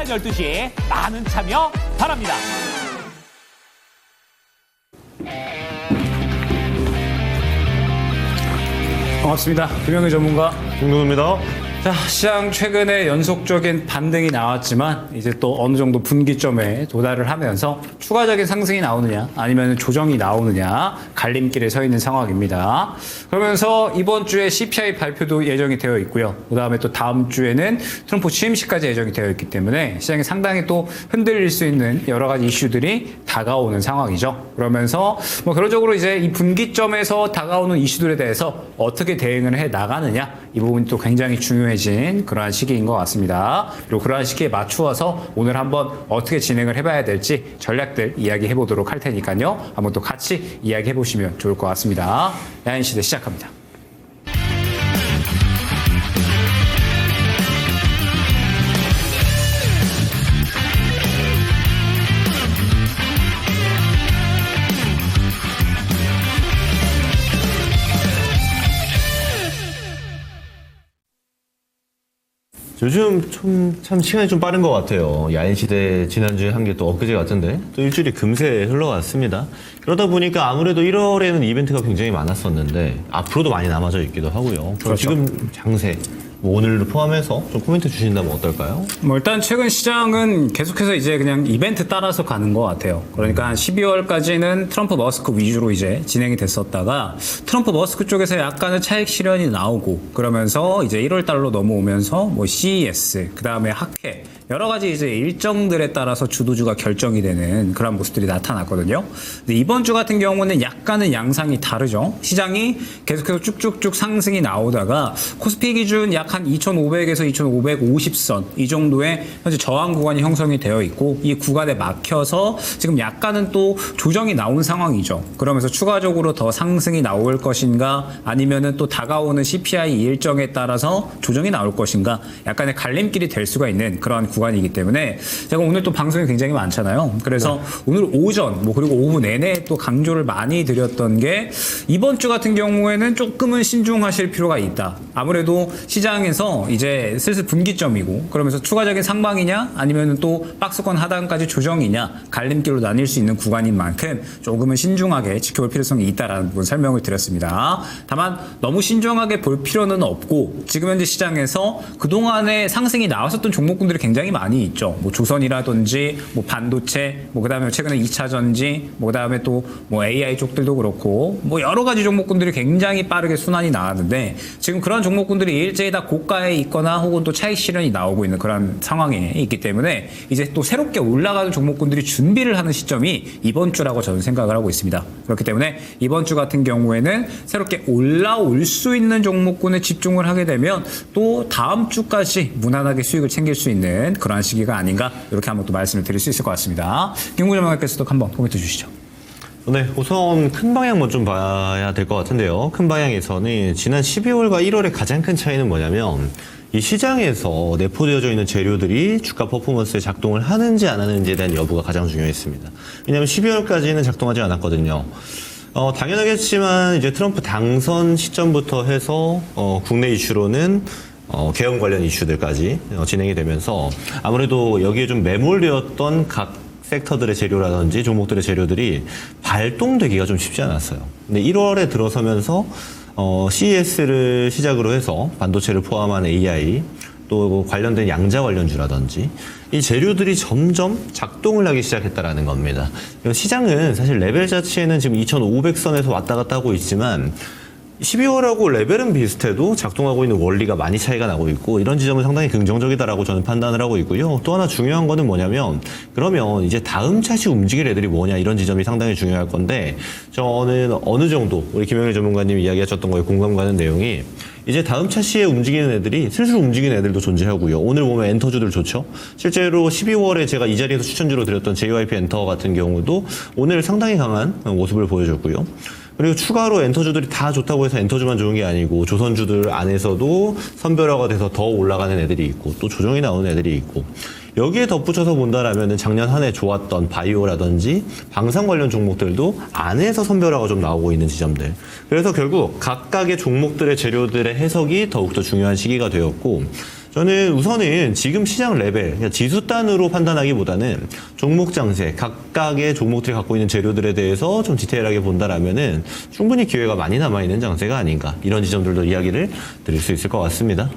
12시 많은 참여 바랍니다. 반갑습니다. 김영희 전문가 김동우입니다. 자, 시장 최근에 연속적인 반등이 나왔지만 이제 또 어느 정도 분기점에 도달을 하면서 추가적인 상승이 나오느냐 아니면 조정이 나오느냐 갈림길에 서 있는 상황입니다. 그러면서 이번 주에 CPI 발표도 예정이 되어 있고요. 그다음에 또 다음 주에는 트럼프 취임식까지 예정이 되어 있기 때문에 시장이 상당히 또 흔들릴 수 있는 여러 가지 이슈들이 다가오는 상황이죠. 그러면서 뭐 결론적으로 이제 이 분기점에서 다가오는 이슈들에 대해서 어떻게 대응을 해 나가느냐 이 부분이 또 굉장히 중요해진 그러한 시기인 것 같습니다. 그리고 그러한 시기에 맞추어서 오늘 한번 어떻게 진행을 해봐야 될지 전략들 이야기해 보도록 할 테니까요. 한번 또 같이 이야기해 보시면 좋을 것 같습니다. 야인시대 시작합니다. 요즘 참 시간이 좀 빠른 것 같아요. 야인시대 지난주에 한 게 또 엊그제 같은데 또 일주일이 금세 흘러갔습니다. 그러다 보니까 아무래도 1월에는 이벤트가 굉장히 많았었는데 앞으로도 많이 남아져 있기도 하고요. 그럼 그렇죠. 지금 장세 뭐 오늘을 포함해서 좀 코멘트 주신다면 어떨까요? 뭐 일단 최근 시장은 계속해서 이제 그냥 이벤트 따라서 가는 것 같아요. 그러니까 한 12월까지는 트럼프 머스크 위주로 이제 진행이 됐었다가 트럼프 머스크 쪽에서 약간의 차익 실현이 나오고 그러면서 이제 1월 달로 넘어오면서 뭐 CES 그다음에 학회 여러 가지 이제 일정들에 따라서 주도주가 결정이 되는 그런 모습들이 나타났거든요. 근데 이번 주 같은 경우는 약간은 양상이 다르죠. 시장이 계속해서 쭉쭉쭉 상승이 나오다가 코스피 기준 약 한 2,500에서 2,550선 이 정도의 현재 저항 구간이 형성이 되어 있고 이 구간에 막혀서 지금 약간은 또 조정이 나온 상황이죠. 그러면서 추가적으로 더 상승이 나올 것인가 아니면은 또 다가오는 CPI 일정에 따라서 조정이 나올 것인가 약간의 갈림길이 될 수가 있는 그런 구간이기 때문에 제가 오늘 또 방송이 굉장히 많잖아요. 그래서 오늘 오전 뭐 그리고 오후 내내 또 강조를 많이 드렸던 게 이번 주 같은 경우에는 조금은 신중하실 필요가 있다. 아무래도 시장에서 이제 슬슬 분기점이고 그러면서 추가적인 상방이냐 아니면 또 박스권 하단까지 조정이냐 갈림길로 나뉠 수 있는 구간인 만큼 조금은 신중하게 지켜볼 필요성이 있다라는 부분 설명을 드렸습니다. 다만 너무 신중하게 볼 필요는 없고 지금 현재 시장에서 그동안에 상승이 나왔었던 종목군들이 굉장히 많이 있죠. 뭐 조선이라든지 뭐 반도체 뭐 그다음에 최근에 2차 전지 뭐 그다음에 또 뭐 AI 쪽들도 그렇고 뭐 여러 가지 종목군들이 굉장히 빠르게 순환이 나왔는데 지금 그런 종목군들이 일제히 다 고가에 있거나 혹은 또 차익 실현이 나오고 있는 그런 상황에 있기 때문에 이제 또 새롭게 올라가는 종목군들이 준비를 하는 시점이 이번 주라고 저는 생각을 하고 있습니다. 그렇기 때문에 이번 주 같은 경우에는 새롭게 올라올 수 있는 종목군에 집중을 하게 되면 또 다음 주까지 무난하게 수익을 챙길 수 있는 그러한 시기가 아닌가 이렇게 한번 또 말씀을 드릴 수 있을 것 같습니다. 김구 전문가께서도 한번 코멘트 주시죠. 네, 우선 큰 방향 먼저 좀 봐야 될 것 같은데요. 큰 방향에서는 지난 12월과 1월의 가장 큰 차이는 뭐냐면 이 시장에서 내포되어져 있는 재료들이 주가 퍼포먼스에 작동을 하는지 안 하는지에 대한 여부가 가장 중요했습니다. 왜냐하면 12월까지는 작동하지 않았거든요. 당연하겠지만 이제 트럼프 당선 시점부터 해서 국내 이슈로는 계엄 관련 이슈들까지 진행이 되면서 아무래도 여기에 좀 매몰되었던 각 섹터들의 재료라든지 종목들의 재료들이 발동되기가 좀 쉽지 않았어요. 근데 1월에 들어서면서 CES를 시작으로 해서 반도체를 포함한 AI 또 관련된 양자 관련주라든지 이 재료들이 점점 작동을 하기 시작했다라는 겁니다. 시장은 사실 레벨 자체는 지금 2,500선에서 왔다 갔다 하고 있지만 12월하고 레벨은 비슷해도 작동하고 있는 원리가 많이 차이가 나고 있고 이런 지점은 상당히 긍정적이다라고 저는 판단을 하고 있고요. 또 하나 중요한 거는 뭐냐면 그러면 이제 다음 차시 움직일 애들이 뭐냐 이런 지점이 상당히 중요할 건데 저는 어느 정도 우리 김영일 전문가님이 이야기하셨던 거에 공감 가는 내용이 이제 다음 차시에 움직이는 애들이 슬슬 움직이는 애들도 존재하고요. 오늘 보면 엔터주들 좋죠. 실제로 12월에 제가 이 자리에서 추천주로 드렸던 JYP 엔터 같은 경우도 오늘 상당히 강한 모습을 보여줬고요. 그리고 추가로 엔터주들이 다 좋다고 해서 엔터주만 좋은 게 아니고 조선주들 안에서도 선별화가 돼서 더 올라가는 애들이 있고 또 조정이 나오는 애들이 있고 여기에 덧붙여서 본다라면 작년 한 해 좋았던 바이오라든지 방산 관련 종목들도 안에서 선별화가 좀 나오고 있는 지점들. 그래서 결국 각각의 종목들의 재료들의 해석이 더욱더 중요한 시기가 되었고 저는 우선은 지금 시장 레벨, 그러니까 지수 단으로 판단하기보다는 종목 장세, 각각의 종목들이 갖고 있는 재료들에 대해서 좀 디테일하게 본다라면은 충분히 기회가 많이 남아있는 장세가 아닌가. 이런 지점들도 이야기를 드릴 수 있을 것 같습니다.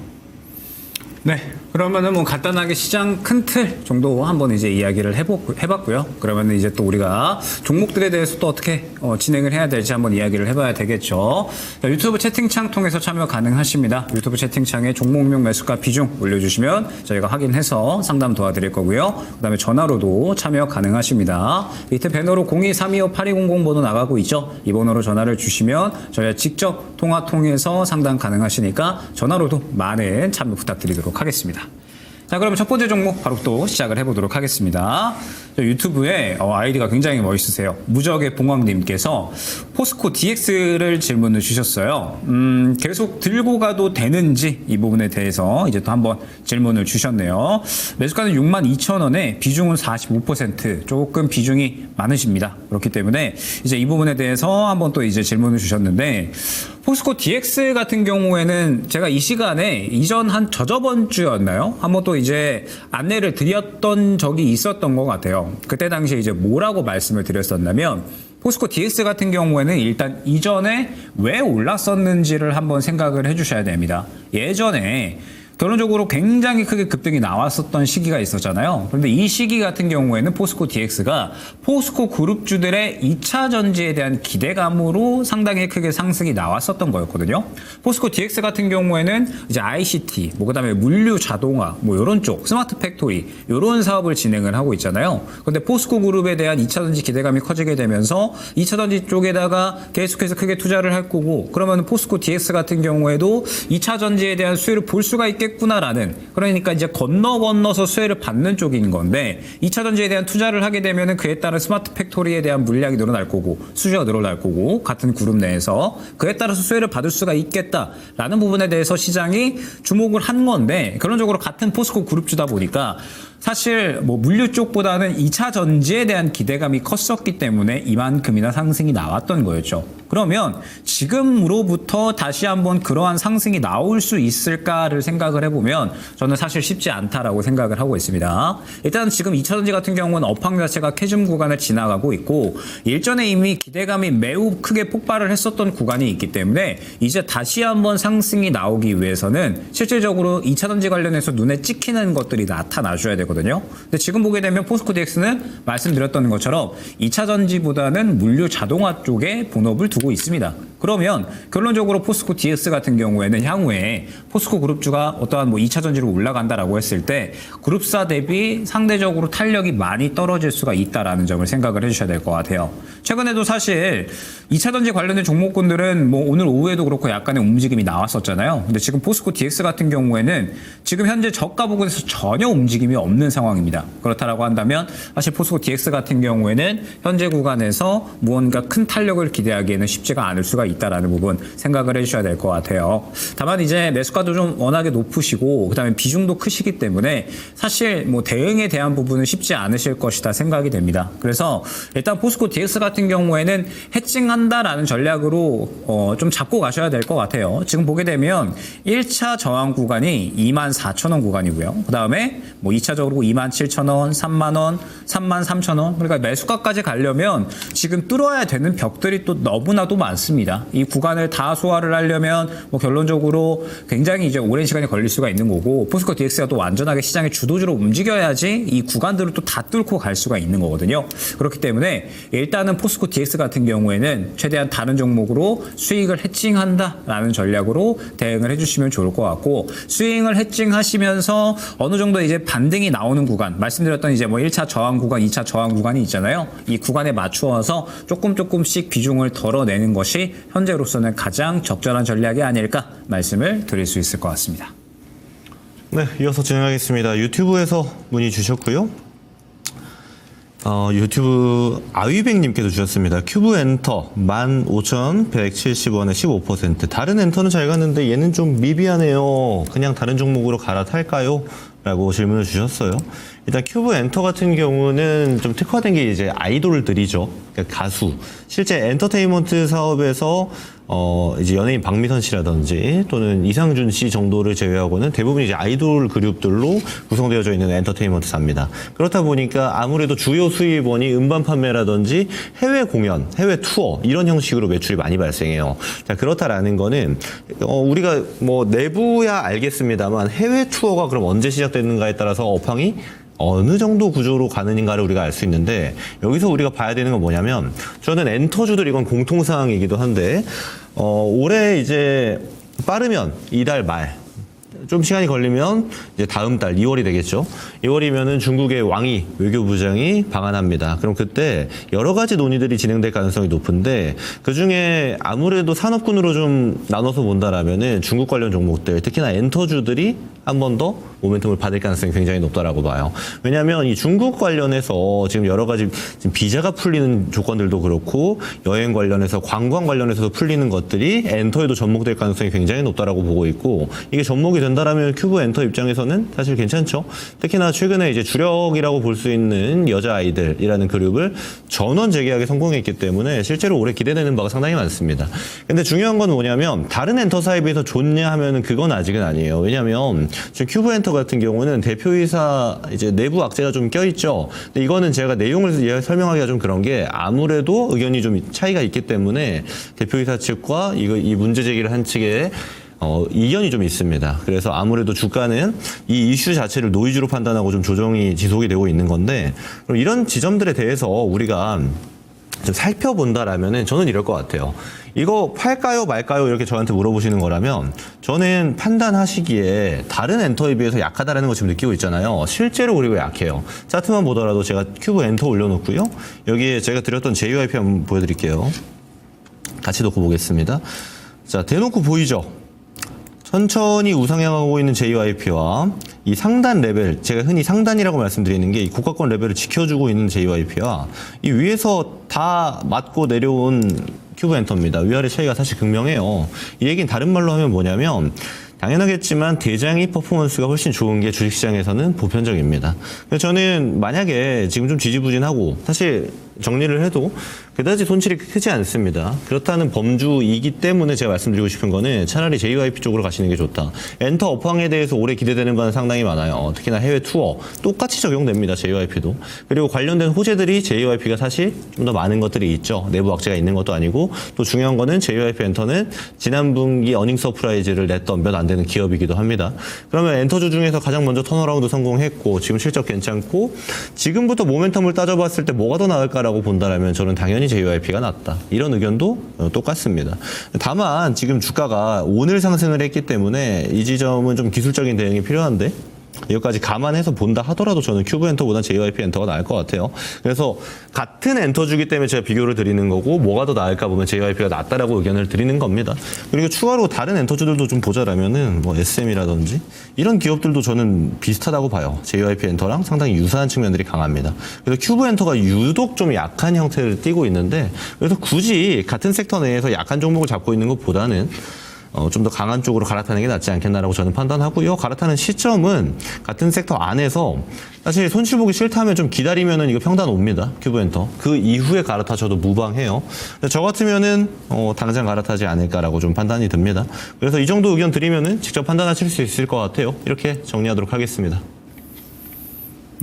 네. 그러면은 뭐 간단하게 시장 큰 틀 정도 한번 이제 이야기를 해봤고요. 그러면은 이제 또 우리가 종목들에 대해서 또 어떻게 진행을 해야 될지 한번 이야기를 해봐야 되겠죠. 자, 유튜브 채팅창 통해서 참여 가능하십니다. 유튜브 채팅창에 종목명 매수가 비중 올려주시면 저희가 확인해서 상담 도와드릴 거고요. 그다음에 전화로도 참여 가능하십니다. 밑에 배너로 02-325-8200 번호 나가고 있죠. 이 번호로 전화를 주시면 저희가 직접 통화 통해서 상담 가능하시니까 전화로도 많은 참여 부탁드리도록 하겠습니다. 자, 그러면 첫 번째 종목 바로 또 시작을 해보도록 하겠습니다. 유튜브에 아이디가 굉장히 멋있으세요. 무적의 봉황님께서 포스코 DX를 질문을 주셨어요. 계속 들고 가도 되는지 이 부분에 대해서 이제 또 한번 질문을 주셨네요. 매수가는 62,000원에 비중은 45%, 조금 비중이 많으십니다. 그렇기 때문에 이제 이 부분에 대해서 한번 또 이제 질문을 주셨는데, 포스코 DX 같은 경우에는 제가 이 시간에 이전 한 저저번 주였나요? 한번 또 이제 안내를 드렸던 적이 있었던 것 같아요. 그때 당시에 이제 뭐라고 말씀을 드렸었냐면, 포스코 DX 같은 경우에는 일단 이전에 왜 올랐었는지를 한번 생각을 해주셔야 됩니다. 예전에 결론적으로 굉장히 크게 급등이 나왔었던 시기가 있었잖아요. 그런데 이 시기 같은 경우에는 포스코 DX가 포스코 그룹주들의 2차 전지에 대한 기대감으로 상당히 크게 상승이 나왔었던 거였거든요. 포스코 DX 같은 경우에는 이제 ICT, 그다음에 물류 자동화, 이런 쪽, 스마트 팩토리, 이런 사업을 진행을 하고 있잖아요. 그런데 포스코 그룹에 대한 2차 전지 기대감이 커지게 되면서 2차 전지 쪽에다가 계속해서 크게 투자를 할 거고, 그러면 포스코 DX 같은 경우에도 2차 전지에 대한 수혜를 볼 수가 있겠구나라는, 그러니까 이제 건너서 수혜를 받는 쪽인 건데, 2차 전지에 대한 투자를 하게 되면은 그에 따른 스마트 팩토리에 대한 물량이 늘어날 거고 수주가 늘어날 거고, 같은 그룹 내에서 그에 따라서 수혜를 받을 수가 있겠다라는 부분에 대해서 시장이 주목을 한 건데, 결론적으로 같은 포스코 그룹주다 보니까 사실 물류 쪽보다는 2차 전지에 대한 기대감이 컸었기 때문에 이만큼이나 상승이 나왔던 거였죠. 그러면 지금으로부터 다시 한번 그러한 상승이 나올 수 있을까를 생각을 해보면 저는 사실 쉽지 않다라고 생각을 하고 있습니다. 일단 지금 2차 전지 같은 경우는 업황 자체가 캐즘 구간을 지나가고 있고, 일전에 이미 기대감이 매우 크게 폭발을 했었던 구간이 있기 때문에 이제 다시 한번 상승이 나오기 위해서는 실질적으로 2차 전지 관련해서 눈에 찍히는 것들이 나타나줘야 되거든요. 근데 지금 보게 되면 포스코 DX는 말씀드렸던 것처럼 2차 전지보다는 물류 자동화 쪽에 본업을 두고 있습니다. 그러면 결론적으로 포스코 DX 같은 경우에는 향후에 포스코 그룹주가 어떠한 2차 전지로 올라간다라고 했을 때 그룹사 대비 상대적으로 탄력이 많이 떨어질 수가 있다라는 점을 생각을 해주셔야 될 것 같아요. 최근에도 사실 2차 전지 관련된 종목군들은 오늘 오후에도 그렇고 약간의 움직임이 나왔었잖아요. 근데 지금 포스코 DX 같은 경우에는 지금 현재 저가 부근에서 전혀 움직임이 없는 상황입니다. 그렇다라고 한다면 사실 포스코 DX 같은 경우에는 현재 구간에서 무언가 큰 탄력을 기대하기에는 쉽지가 않을 수가 있다라는 부분 생각을 해주셔야 될 것 같아요. 다만 이제 매수가도 좀 워낙에 높으시고 그다음에 비중도 크시기 때문에 사실 대응에 대한 부분은 쉽지 않으실 것이다 생각이 됩니다. 그래서 일단 포스코 DX 같은 경우에는 해칭한다라는 전략으로 좀 잡고 가셔야 될 것 같아요. 지금 보게 되면 1차 저항 구간이 24,000원 구간이고요. 그다음에 2차적으로 27,000원, 3만원, 33,000원. 그러니까 매수가까지 가려면 지금 뚫어야 되는 벽들이 또 너무나도 많습니다. 이 구간을 다 소화를 하려면 결론적으로 굉장히 이제 오랜 시간이 걸릴 수가 있는 거고, 포스코 DX가 또 완전하게 시장의 주도주로 움직여야지 이 구간들을 또 다 뚫고 갈 수가 있는 거거든요. 그렇기 때문에 일단은 포스코 DX 같은 경우에는 최대한 다른 종목으로 수익을 해칭한다라는 전략으로 대응을 해주시면 좋을 것 같고, 수익을 해칭하시면서 어느 정도 이제 반등이 나오는 구간, 말씀드렸던 이제 1차 저항 구간, 2차 저항 구간이 있잖아요. 이 구간에 맞추어서 조금씩 비중을 덜어내는 것이 현재로서는 가장 적절한 전략이 아닐까 말씀을 드릴 수 있을 것 같습니다. 네, 이어서 진행하겠습니다. 유튜브에서 문의 주셨고요. 유튜브 아위백님께서 주셨습니다. 큐브 엔터 15,170원에 15%. 다른 엔터는 잘 갔는데 얘는 좀 미비하네요. 그냥 다른 종목으로 갈아탈까요? 라고 질문을 주셨어요. 일단 큐브 엔터 같은 경우는 좀 특화된 게 이제 아이돌들이죠. 그러니까 가수. 실제 엔터테인먼트 사업에서 이제 연예인 박미선 씨라든지 또는 이상준 씨 정도를 제외하고는 대부분 이제 아이돌 그룹들로 구성되어져 있는 엔터테인먼트사입니다. 그렇다 보니까 아무래도 주요 수입원이 음반 판매라든지 해외 공연, 해외 투어 이런 형식으로 매출이 많이 발생해요. 자, 그렇다라는 거는 우리가 뭐 내부야 알겠습니다만 해외 투어가 그럼 언제 시작되는가에 따라서 업황이 어느 정도 구조로 가느냐를 우리가 알 수 있는데 여기서 우리가 봐야 되는 건 뭐냐면 저는 엔터주들 이건 공통사항이기도 한데 올해 이제 빠르면 이달 말 좀 시간이 걸리면 이제 다음 달 2월이 되겠죠. 2월이면은 중국의 왕이 외교부장이 방한합니다. 그럼 그때 여러 가지 논의들이 진행될 가능성이 높은데 그 중에 아무래도 산업군으로 좀 나눠서 본다라면은 중국 관련 종목들 특히나 엔터주들이 한 번 더 모멘텀을 받을 가능성이 굉장히 높다라고 봐요. 왜냐하면 이 중국 관련해서 지금 여러 가지 지금 비자가 풀리는 조건들도 그렇고 여행 관련해서 관광 관련해서도 풀리는 것들이 엔터에도 접목될 가능성이 굉장히 높다라고 보고 있고 이게 접목이 된다라면 큐브 엔터 입장에서는 사실 괜찮죠. 특히나 최근에 이제 주력이라고 볼 수 있는 여자 아이들이라는 그룹을 전원 재계약에 성공했기 때문에 실제로 올해 기대되는 바가 상당히 많습니다. 근데 중요한 건 뭐냐면 다른 엔터사에 비해서 좋냐 하면은 그건 아직은 아니에요. 왜냐하면 지금 큐브 엔터 같은 경우는 대표이사 이제 내부 악재가 좀 껴있죠. 근데 이거는 제가 내용을 설명하기가 좀 그런 게 아무래도 의견이 좀 차이가 있기 때문에 대표이사 측과 이 문제 제기를 한 측에 이견이 좀 있습니다. 그래서 아무래도 주가는 이 이슈 자체를 노이즈로 판단하고 좀 조정이 지속이 되고 있는 건데 그럼 이런 지점들에 대해서 우리가 좀 살펴본다라면은 저는 이럴 것 같아요. 이거 팔까요 말까요 이렇게 저한테 물어보시는 거라면 저는 판단하시기에 다른 엔터에 비해서 약하다라는 거 지금 느끼고 있잖아요. 실제로 그리고 약해요. 차트만 보더라도 제가 큐브 엔터 올려놓고요. 여기에 제가 드렸던 JYP 한번 보여드릴게요. 같이 놓고 보겠습니다. 자, 대놓고 보이죠? 천천히 우상향하고 있는 JYP와 이 상단 레벨, 제가 흔히 상단이라고 말씀드리는 게 이 고가권 레벨을 지켜주고 있는 JYP와 이 위에서 다 맞고 내려온 큐브 엔터입니다. 위아래 차이가 사실 극명해요. 이 얘기는 다른 말로 하면 뭐냐면 당연하겠지만 대장이 퍼포먼스가 훨씬 좋은 게 주식시장에서는 보편적입니다. 그래서 저는 만약에 지금 좀 지지부진하고 사실 정리를 해도 그다지 손실이 크지 않습니다. 그렇다는 범주이기 때문에 제가 말씀드리고 싶은 거는 차라리 JYP 쪽으로 가시는 게 좋다. 엔터 업황에 대해서 올해 기대되는 바는 상당히 많아요. 특히나 해외 투어 똑같이 적용됩니다. JYP도. 그리고 관련된 호재들이 JYP가 사실 좀 더 많은 것들이 있죠. 내부 악재가 있는 것도 아니고 또 중요한 거는 JYP 엔터는 지난 분기 어닝 서프라이즈를 냈던 몇 안 되는 기업이기도 합니다. 그러면 엔터주 중에서 가장 먼저 턴어라운드 성공했고 지금 실적 괜찮고 지금부터 모멘텀을 따져봤을 때 뭐가 더 나을까라고 본다라면 저는 당연히 JYP가 낫다. 이런 의견도 똑같습니다. 다만 지금 주가가 오늘 상승을 했기 때문에 이 지점은 좀 기술적인 대응이 필요한데 여기까지 감안해서 본다 하더라도 저는 큐브 엔터보다 JYP 엔터가 나을 것 같아요. 그래서 같은 엔터주기 때문에 제가 비교를 드리는 거고 뭐가 더 나을까 보면 JYP가 낫다라고 의견을 드리는 겁니다. 그리고 추가로 다른 엔터주들도 좀 보자라면은 뭐 SM이라든지 이런 기업들도 저는 비슷하다고 봐요. JYP 엔터랑 상당히 유사한 측면들이 강합니다. 그래서 큐브 엔터가 유독 좀 약한 형태를 띠고 있는데 그래서 굳이 같은 섹터 내에서 약한 종목을 잡고 있는 것보다는 좀 더 강한 쪽으로 갈아타는 게 낫지 않겠나라고 저는 판단하고요. 갈아타는 시점은 같은 섹터 안에서 사실 손실 보기 싫다면 좀 기다리면은 이거 평단 옵니다. 큐브 엔터. 그 이후에 갈아타셔도 무방해요. 저 같으면은 당장 갈아타지 않을까라고 좀 판단이 듭니다. 그래서 이 정도 의견 드리면은 직접 판단하실 수 있을 것 같아요. 이렇게 정리하도록 하겠습니다.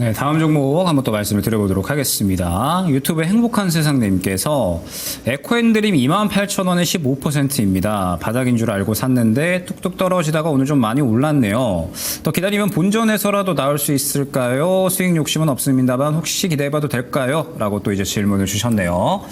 네, 다음 종목 한번 또 말씀을 드려보도록 하겠습니다. 유튜브 행복한 세상님께서 에코앤드림 28,000원에 15%입니다. 바닥인 줄 알고 샀는데 뚝뚝 떨어지다가 오늘 좀 많이 올랐네요. 더 기다리면 본전에서라도 나올 수 있을까요? 수익 욕심은 없습니다만 혹시 기대해봐도 될까요? 라고 또 이제 질문을 주셨네요.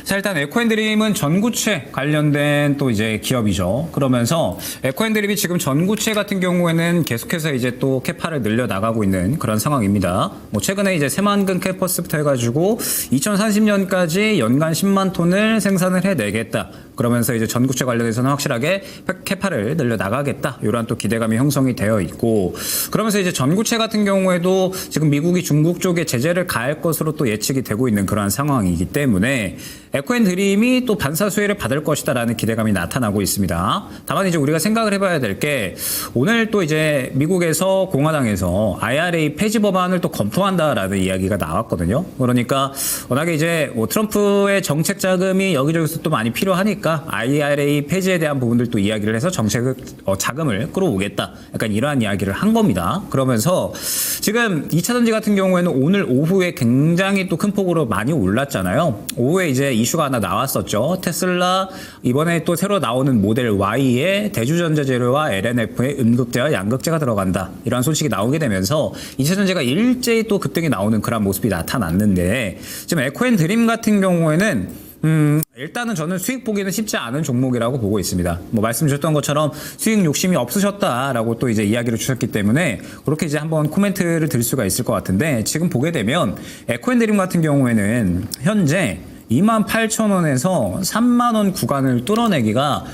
자, 일단 에코앤드림은 전구체 관련된 또 이제 기업이죠. 그러면서 에코앤드림이 지금 전구체 같은 경우에는 계속해서 이제 또 캐파를 늘려 나가고 있는 그런 상황입니다. 뭐 최근에 이제 새만금 캐퍼스부터 해가지고 2030년까지 연간 10만 톤을 생산을 해내겠다. 그러면서 이제 전구체 관련해서는 확실하게 캐파를 늘려 나가겠다. 이런 또 기대감이 형성이 되어 있고, 그러면서 이제 전구체 같은 경우에도 지금 미국이 중국 쪽에 제재를 가할 것으로 또 예측이 되고 있는 그러한 상황이기 때문에 에코앤드림이 또 반사 수혜를 받을 것이다라는 기대감이 나타나고 있습니다. 다만 이제 우리가 생각을 해봐야 될 게 오늘 또 이제 미국에서 공화당에서 IRA 폐지 법안을 또 검토한다라는 이야기가 나왔거든요. 그러니까 워낙에 이제 뭐 트럼프의 정책 자금이 여기저기서 또 많이 필요하니까 보니까 IRA 폐지에 대한 부분들도 이야기를 해서 정책 자금을 끌어오겠다. 약간 이러한 이야기를 한 겁니다. 그러면서 지금 2차전지 같은 경우에는 오늘 오후에 굉장히 또 큰 폭으로 많이 올랐잖아요. 오후에 이제 이슈가 하나 나왔었죠. 테슬라 이번에 또 새로 나오는 모델 Y에 대주전자 재료와 LNF에 음극재와 양극재가 들어간다. 이런 소식이 나오게 되면서 2차전지가 일제히 또 급등이 나오는 그런 모습이 나타났는데 지금 에코앤드림 같은 경우에는 일단은 저는 수익 보기는 쉽지 않은 종목이라고 보고 있습니다. 뭐 말씀 주셨던 것처럼 수익 욕심이 없으셨다라고 또 이제 이야기를 주셨기 때문에 그렇게 이제 한번 코멘트를 드릴 수가 있을 것 같은데 지금 보게 되면 에코앤드림 같은 경우에는 현재 28,000원에서 3만원 구간을 뚫어내기가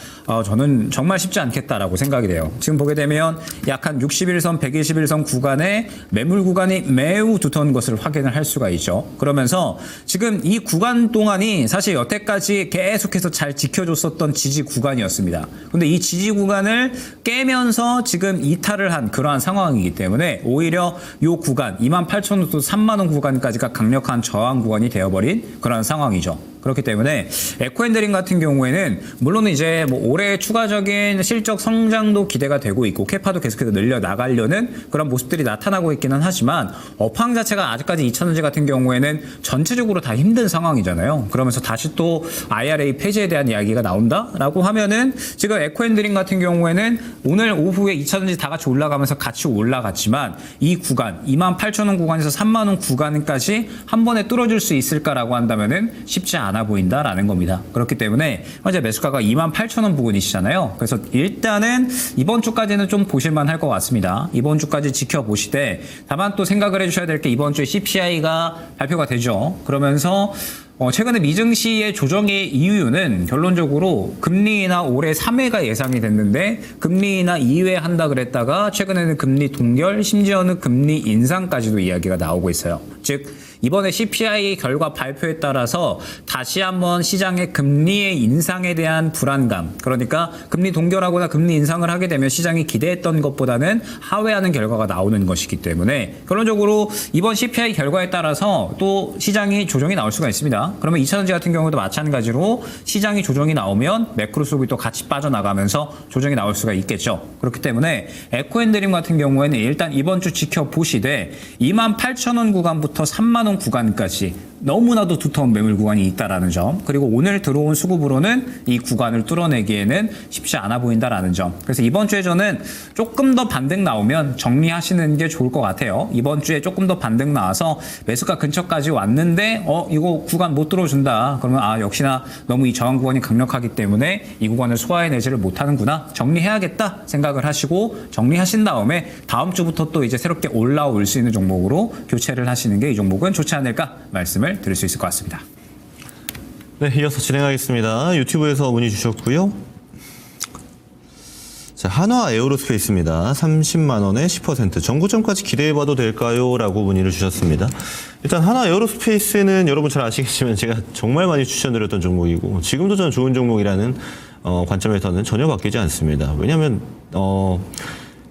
저는 정말 쉽지 않겠다라고 생각이 돼요. 지금 보게 되면 약 한 61선, 121선 구간에 매물 구간이 매우 두터운 것을 확인을 할 수가 있죠. 그러면서 지금 이 구간 동안이 사실 여태까지 계속해서 잘 지켜줬었던 지지 구간이었습니다. 근데 이 지지 구간을 깨면서 지금 이탈을 한 그러한 상황이기 때문에 오히려 이 구간 28,000원부터 3만원 구간까지가 강력한 저항 구간이 되어버린 그런 상황이죠. 그렇기 때문에 에코앤드림 같은 경우에는 물론 이제 뭐 올해 추가적인 실적 성장도 기대가 되고 있고 캐파도 계속해서 늘려 나가려는 그런 모습들이 나타나고 있기는 하지만 업황 자체가 아직까지 2차전지 같은 경우에는 전체적으로 다 힘든 상황이잖아요. 그러면서 다시 또 IRA 폐지에 대한 이야기가 나온다라고 하면은 지금 에코앤드림 같은 경우에는 오늘 오후에 2차전지 다 같이 올라가면서 같이 올라갔지만 이 구간 28,000원 구간에서 3만원 구간까지 한 번에 뚫어줄 수 있을까라고 한다면은 쉽지 않아 보인다라는 겁니다. 그렇기 때문에 현재 매수가가 28,000원 부근이시잖아요. 그래서 일단은 이번 주까지는 좀 보실만 할 것 같습니다. 이번 주까지 지켜보시되 다만 또 생각을 해주셔야 될 게 이번 주에 CPI가 발표가 되죠. 그러면서 최근에 미증시의 조정의 이유는 결론적으로 금리 인하 올해 3회가 예상이 됐는데 금리 인하 2회 한다 그랬다가 최근에는 금리 동결 심지어는 금리 인상까지도 이야기가 나오고 있어요. 즉 이번에 CPI 결과 발표에 따라서 다시 한번 시장의 금리의 인상에 대한 불안감, 그러니까 금리 동결하거나 금리 인상을 하게 되면 시장이 기대했던 것보다는 하회하는 결과가 나오는 것이기 때문에 결론적으로 이번 CPI 결과에 따라서 또 시장이 조정이 나올 수가 있습니다. 그러면 2차전지 같은 경우도 마찬가지로 시장이 조정이 나오면 매크로 수급이 또 같이 빠져나가면서 조정이 나올 수가 있겠죠. 그렇기 때문에 에코앤드림 같은 경우에는 일단 이번 주 지켜보시되 28,000원 구간부터 3만원 구간까지 너무나도 두터운 매물 구간이 있다라는 점, 그리고 오늘 들어온 수급으로는 이 구간을 뚫어내기에는 쉽지 않아 보인다라는 점. 그래서 이번 주에 저는 조금 더 반등 나오면 정리하시는 게 좋을 것 같아요. 이번 주에 조금 더 반등 나와서 매수가 근처까지 왔는데 이거 구간 못 들어준다 그러면 역시나 너무 이 저항 구간이 강력하기 때문에 이 구간을 소화해내지를 못하는구나, 정리해야겠다 생각을 하시고 정리하신 다음에 다음 주부터 또 이제 새롭게 올라올 수 있는 종목으로 교체를 하시는 게 이 종목은 좋지 않을까 말씀을 드릴 수 있을 것 같습니다. 네, 이어서 진행하겠습니다. 유튜브에서 문의 주셨고요. 자, 한화 에어로스페이스입니다. 30만 원에 10%. 정고점까지 기대해봐도 될까요? 라고 문의를 주셨습니다. 일단 한화 에어로스페이스는 여러분 잘 아시겠지만 제가 정말 많이 추천드렸던 종목이고 지금도 저는 좋은 종목이라는 관점에서는 전혀 바뀌지 않습니다. 왜냐하면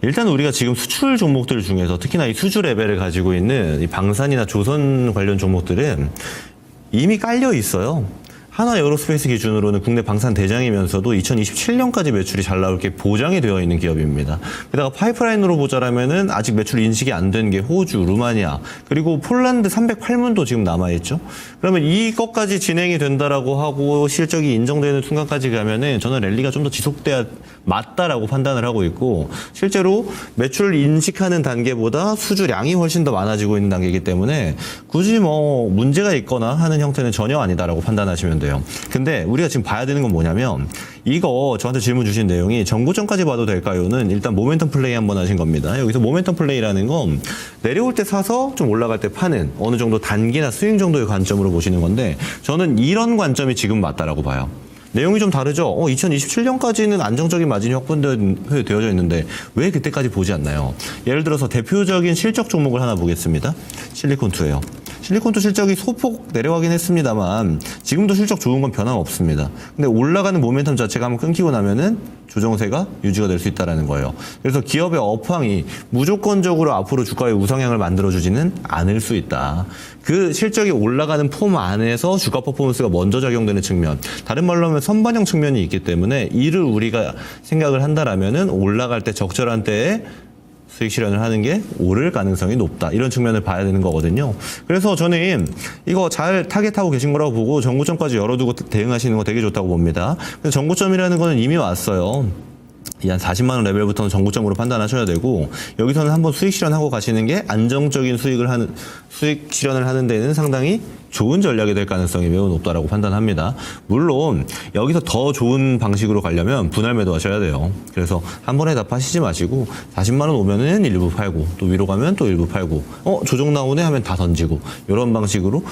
일단 우리가 지금 수출 종목들 중에서 특히나 이 수주 레벨을 가지고 있는 이 방산이나 조선 관련 종목들은 이미 깔려 있어요. 한화 에어로스페이스 기준으로는 국내 방산 대장이면서도 2027년까지 매출이 잘 나올 게 보장이 되어 있는 기업입니다. 게다가 파이프라인으로 보자라면은 아직 매출 인식이 안 된 게 호주, 루마니아, 그리고 폴란드 308문도 지금 남아있죠. 그러면 이것까지 진행이 된다라고 하고 실적이 인정되는 순간까지 가면은 저는 랠리가 좀 더 지속돼야 맞다라고 판단을 하고 있고, 실제로 매출을 인식하는 단계보다 수주량이 훨씬 더 많아지고 있는 단계이기 때문에 굳이 뭐 문제가 있거나 하는 형태는 전혀 아니다라고 판단하시면 돼요. 근데 우리가 지금 봐야 되는 건 뭐냐면, 이거 저한테 질문 주신 내용이 정고점까지 봐도 될까요는 일단 모멘텀 플레이 한번 하신 겁니다. 여기서 모멘텀 플레이라는 건 내려올 때 사서 좀 올라갈 때 파는 어느 정도 단기나 스윙 정도의 관점으로 보시는 건데, 저는 이런 관점이 지금 맞다라고 봐요. 내용이 좀 다르죠? 2027년까지는 안정적인 마진이 확보되어져 있는데 왜 그때까지 보지 않나요? 예를 들어서 대표적인 실적 종목을 하나 보겠습니다. 실리콘2예요. 실리콘도 실적이 소폭 내려가긴 했습니다만 지금도 실적 좋은 건 변함없습니다. 근데 올라가는 모멘텀 자체가 한번 끊기고 나면은 조정세가 유지가 될 수 있다는 거예요. 그래서 기업의 업황이 무조건적으로 앞으로 주가의 우상향을 만들어주지는 않을 수 있다. 그 실적이 올라가는 폼 안에서 주가 퍼포먼스가 먼저 작용되는 측면, 다른 말로 하면 선반영 측면이 있기 때문에 이를 우리가 생각을 한다라면은 올라갈 때 적절한 때에 수익 실현을 하는 게 오를 가능성이 높다. 이런 측면을 봐야 되는 거거든요. 그래서 저는 이거 잘 타겟하고 계신 거라고 보고 전고점까지 열어두고 대응하시는 거 되게 좋다고 봅니다. 전고점이라는 거는 이미 왔어요. 이 한 40만 원 레벨부터는 전고점으로 판단하셔야 되고 여기서는 한번 수익 실현하고 가시는 게 안정적인 수익 실현을 하는 데는 상당히 좋은 전략이 될 가능성이 매우 높다라고 판단합니다. 물론 여기서 더 좋은 방식으로 가려면 분할 매도하셔야 돼요. 그래서 한 번에 다 파시지 마시고 40만 원 오면은 일부 팔고 또 위로 가면 또 일부 팔고 조정 나오네 하면 다 던지고 이런 방식으로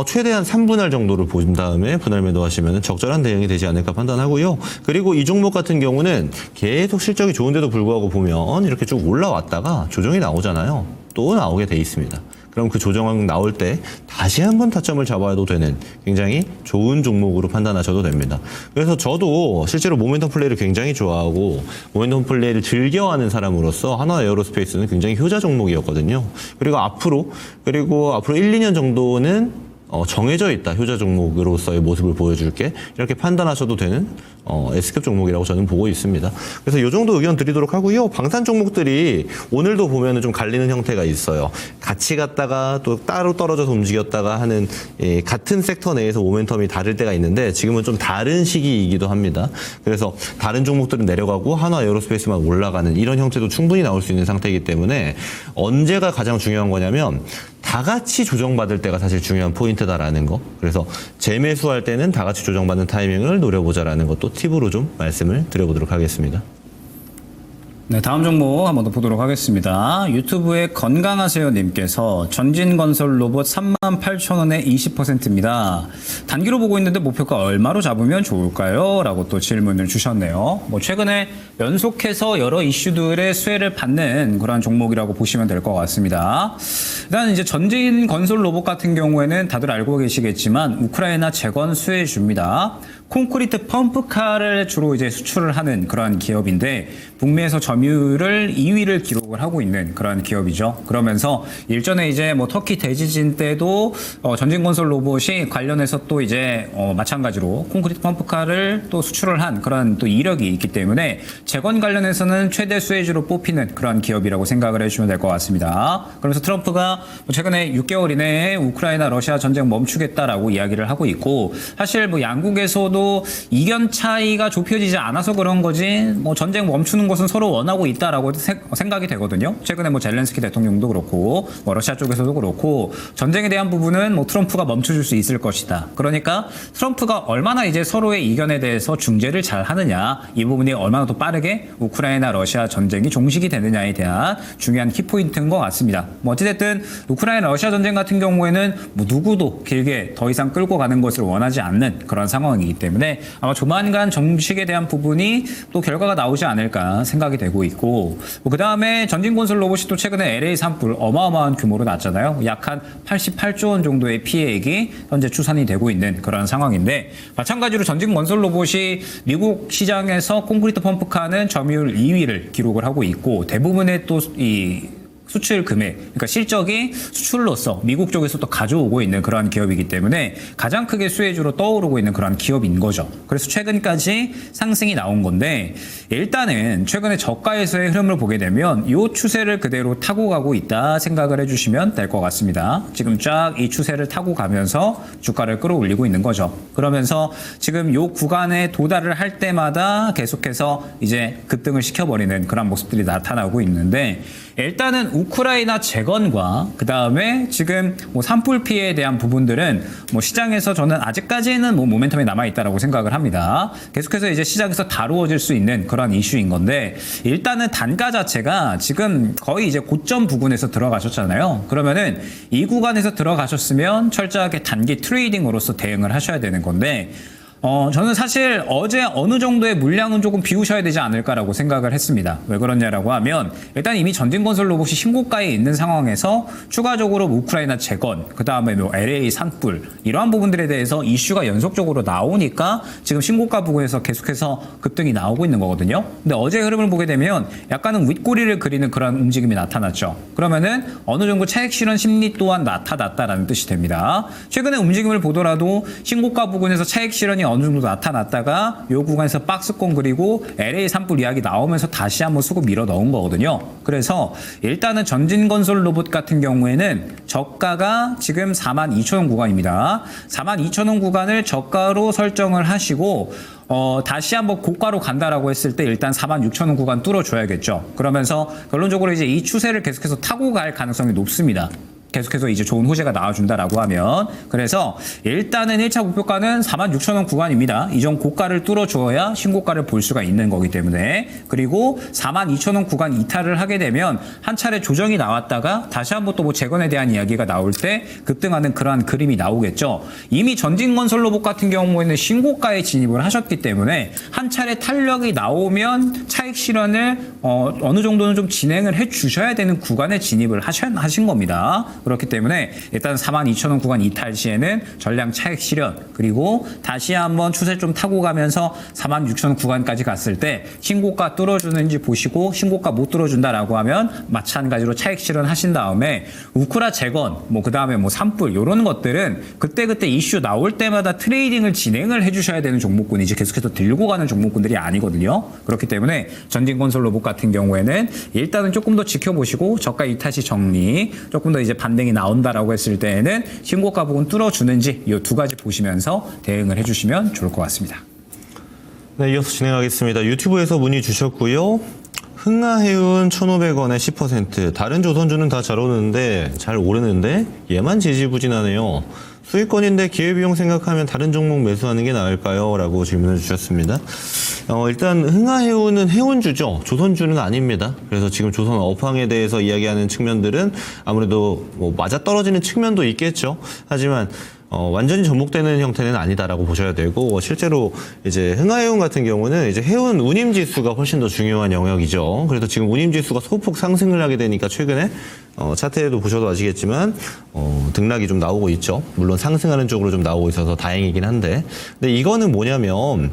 최대한 3분할 정도를 본 다음에 분할 매도하시면 적절한 대응이 되지 않을까 판단하고요. 그리고 이 종목 같은 경우는 계속 실적이 좋은데도 불구하고 보면 이렇게 쭉 올라왔다가 조정이 나오잖아요. 또 나오게 돼 있습니다. 그럼 그 조정 나올 때 다시 한번 타점을 잡아도 되는 굉장히 좋은 종목으로 판단하셔도 됩니다. 그래서 저도 실제로 모멘텀 플레이를 굉장히 좋아하고 모멘텀 플레이를 즐겨하는 사람으로서 하나 에어로스페이스는 굉장히 효자 종목이었거든요. 그리고 앞으로 1, 2년 정도는 정해져 있다. 효자 종목으로서의 모습을 보여줄게. 이렇게 판단하셔도 되는 S급 종목이라고 저는 보고 있습니다. 그래서 이 정도 의견 드리도록 하고요. 방산 종목들이 오늘도 보면은 좀 갈리는 형태가 있어요. 같이 갔다가 또 따로 떨어져서 움직였다가 하는 같은 섹터 내에서 모멘텀이 다를 때가 있는데 지금은 좀 다른 시기이기도 합니다. 그래서 다른 종목들은 내려가고 하나 에어로스페이스만 올라가는 이런 형태도 충분히 나올 수 있는 상태이기 때문에 언제가 가장 중요한 거냐면 다 같이 조정받을 때가 사실 중요한 포인트다라는 거. 그래서 재매수할 때는 다 같이 조정받는 타이밍을 노려보자라는 것도 팁으로 좀 말씀을 드려보도록 하겠습니다. 네, 다음 종목 한번 더 보도록 하겠습니다. 유튜브에 건강하세요 님께서 전진건설 로봇 38,000원에 20%입니다. 단기로 보고 있는데 목표가 얼마로 잡으면 좋을까요? 라고 또 질문을 주셨네요. 최근에 연속해서 여러 이슈들의 수혜를 받는 그런 종목이라고 보시면 될 것 같습니다. 일단 이제 전진건설 로봇 같은 경우에는 다들 알고 계시겠지만 우크라이나 재건 수혜주입니다. 콘크리트 펌프카를 주로 이제 수출을 하는 그런 기업인데 북미에서 점유율을 2위를 기록을 하고 있는 그런 기업이죠. 그러면서 일전에 이제 터키 대지진 때도 전진건설 로봇이 관련해서 또 이제 마찬가지로 콘크리트 펌프카를 또 수출을 한 그런 또 이력이 있기 때문에 재건 관련해서는 최대 수혜주로 뽑히는 그런 기업이라고 생각을 해주시면 될 것 같습니다. 그러면서 트럼프가 최근에 6개월 이내에 우크라이나 러시아 전쟁 멈추겠다라고 이야기를 하고 있고 사실 양국에서도 이견 차이가 좁혀지지 않아서 그런 거지 전쟁 멈추는 것은 서로 원하고 있다라고 생각이 되거든요. 최근에 젤렌스키 대통령도 그렇고 러시아 쪽에서도 그렇고 전쟁에 대한 부분은 트럼프가 멈춰줄 수 있을 것이다. 그러니까 트럼프가 얼마나 이제 서로의 이견에 대해서 중재를 잘 하느냐, 이 부분이 얼마나 더 빠르게 우크라이나 러시아 전쟁이 종식이 되느냐에 대한 중요한 키포인트인 것 같습니다. 어찌됐든 우크라이나 러시아 전쟁 같은 경우에는 누구도 길게 더 이상 끌고 가는 것을 원하지 않는 그런 상황이기 때문에 아마 조만간 정식에 대한 부분이 또 결과가 나오지 않을까 생각이 되고 있고 그 다음에 전진건설 로봇이 또 최근에 LA 산불 어마어마한 규모로 났잖아요. 약 한 88조 원 정도의 피해액이 현재 추산이 되고 있는 그런 상황인데 마찬가지로 전진건설 로봇이 미국 시장에서 콘크리트 펌프카는 점유율 2위를 기록을 하고 있고 대부분의 또 수출 금액, 그러니까 실적이 수출로서 미국 쪽에서 또 가져오고 있는 그러한 기업이기 때문에 가장 크게 수혜주로 떠오르고 있는 그런 기업인 거죠. 그래서 최근까지 상승이 나온 건데 일단은 최근에 저가에서의 흐름을 보게 되면 이 추세를 그대로 타고 가고 있다 생각을 해주시면 될 것 같습니다. 지금 쫙 이 추세를 타고 가면서 주가를 끌어올리고 있는 거죠. 그러면서 지금 이 구간에 도달을 할 때마다 계속해서 이제 급등을 시켜버리는 그런 모습들이 나타나고 있는데 일단은 우크라이나 재건과 그 다음에 지금 산불 피해에 대한 부분들은 시장에서 저는 아직까지는 모멘텀이 남아있다라고 생각을 합니다. 계속해서 이제 시장에서 다루어질 수 있는 그런 이슈인 건데 일단은 단가 자체가 지금 거의 이제 고점 부근에서 들어가셨잖아요. 그러면은 이 구간에서 들어가셨으면 철저하게 단기 트레이딩으로서 대응을 하셔야 되는 건데 저는 사실 어제 어느 정도의 물량은 조금 비우셔야 되지 않을까라고 생각을 했습니다. 왜 그러냐라고 하면 일단 이미 전진건설 로봇이 신고가에 있는 상황에서 추가적으로 우크라이나 재건, 그 다음에 뭐 LA 산불 이러한 부분들에 대해서 이슈가 연속적으로 나오니까 지금 신고가 부근에서 계속해서 급등이 나오고 있는 거거든요. 근데 어제 흐름을 보게 되면 약간은 윗꼬리를 그리는 그런 움직임이 나타났죠. 그러면은 어느 정도 차익 실현 심리 또한 나타났다라는 뜻이 됩니다. 최근의 움직임을 보더라도 신고가 부근에서 차익 실현이 어느 정도 나타났다가 요 구간에서 박스권 그리고 LA 산불 이야기 나오면서 다시 한번 수급 밀어 넣은 거거든요. 그래서 일단은 전진건설 로봇 같은 경우에는 저가가 지금 42,000원 구간입니다. 42,000원 구간을 저가로 설정을 하시고 다시 한번 고가로 간다라고 했을 때 일단 46,000원 구간 뚫어줘야겠죠. 그러면서 결론적으로 이제 이 추세를 계속해서 타고 갈 가능성이 높습니다. 계속해서 이제 좋은 호재가 나와준다라고 하면. 그래서 일단은 1차 목표가는 46,000원 구간입니다. 이전 고가를 뚫어줘야 신고가를 볼 수가 있는 거기 때문에. 그리고 42,000원 구간 이탈을 하게 되면 한 차례 조정이 나왔다가 다시 한번 또 뭐 재건에 대한 이야기가 나올 때 급등하는 그러한 그림이 나오겠죠. 이미 전진건설 로봇 같은 경우에는 신고가에 진입을 하셨기 때문에 한 차례 탄력이 나오면 차익 실현을 어느 정도는 좀 진행을 해 주셔야 되는 구간에 진입을 하신 겁니다. 그렇기 때문에 일단 42,000원 구간 이탈 시에는 전량 차익 실현, 그리고 다시 한번 추세 좀 타고 가면서 46,000원 구간까지 갔을 때 신고가 뚫어주는지 보시고, 신고가 못 뚫어준다라고 하면 마찬가지로 차익 실현 하신 다음에 우크라 재건, 뭐 그 다음에 뭐 산불 이런 것들은 그때그때 이슈 나올 때마다 트레이딩을 진행을 해주셔야 되는 종목군이지 계속해서 들고 가는 종목군들이 아니거든요. 그렇기 때문에 전진건설 로봇 같은 경우에는 일단은 조금 더 지켜보시고 저가 이탈시 정리, 조금 더 이제 반등이 나온다라고 했을 때에는 신고가 부분 뚫어주는지 이 두 가지 보시면서 대응을 해주시면 좋을 것 같습니다. 네, 이어서 진행하겠습니다. 유튜브에서 문의 주셨고요. 흥하해운 1,500원에 10%. 다른 조선주는 다 잘 오르는데 얘만 지지부진하네요. 수익권인데 기회비용 생각하면 다른 종목 매수하는 게 나을까요? 라고 질문을 주셨습니다. 일단 흥하해운은 해운주죠. 조선주는 아닙니다. 그래서 지금 조선 업황에 대해서 이야기하는 측면들은 아무래도 뭐 맞아떨어지는 측면도 있겠죠. 하지만 완전히 접목되는 형태는 아니다라고 보셔야 되고, 실제로 이제 흥하해운 같은 경우는 이제 해운 운임 지수가 훨씬 더 중요한 영역이죠. 그래서 지금 운임 지수가 소폭 상승을 하게 되니까 최근에 차트에도 보셔도 아시겠지만 등락이 좀 나오고 있죠. 물론 상승하는 쪽으로 좀 나오고 있어서 다행이긴 한데, 근데 이거는 뭐냐면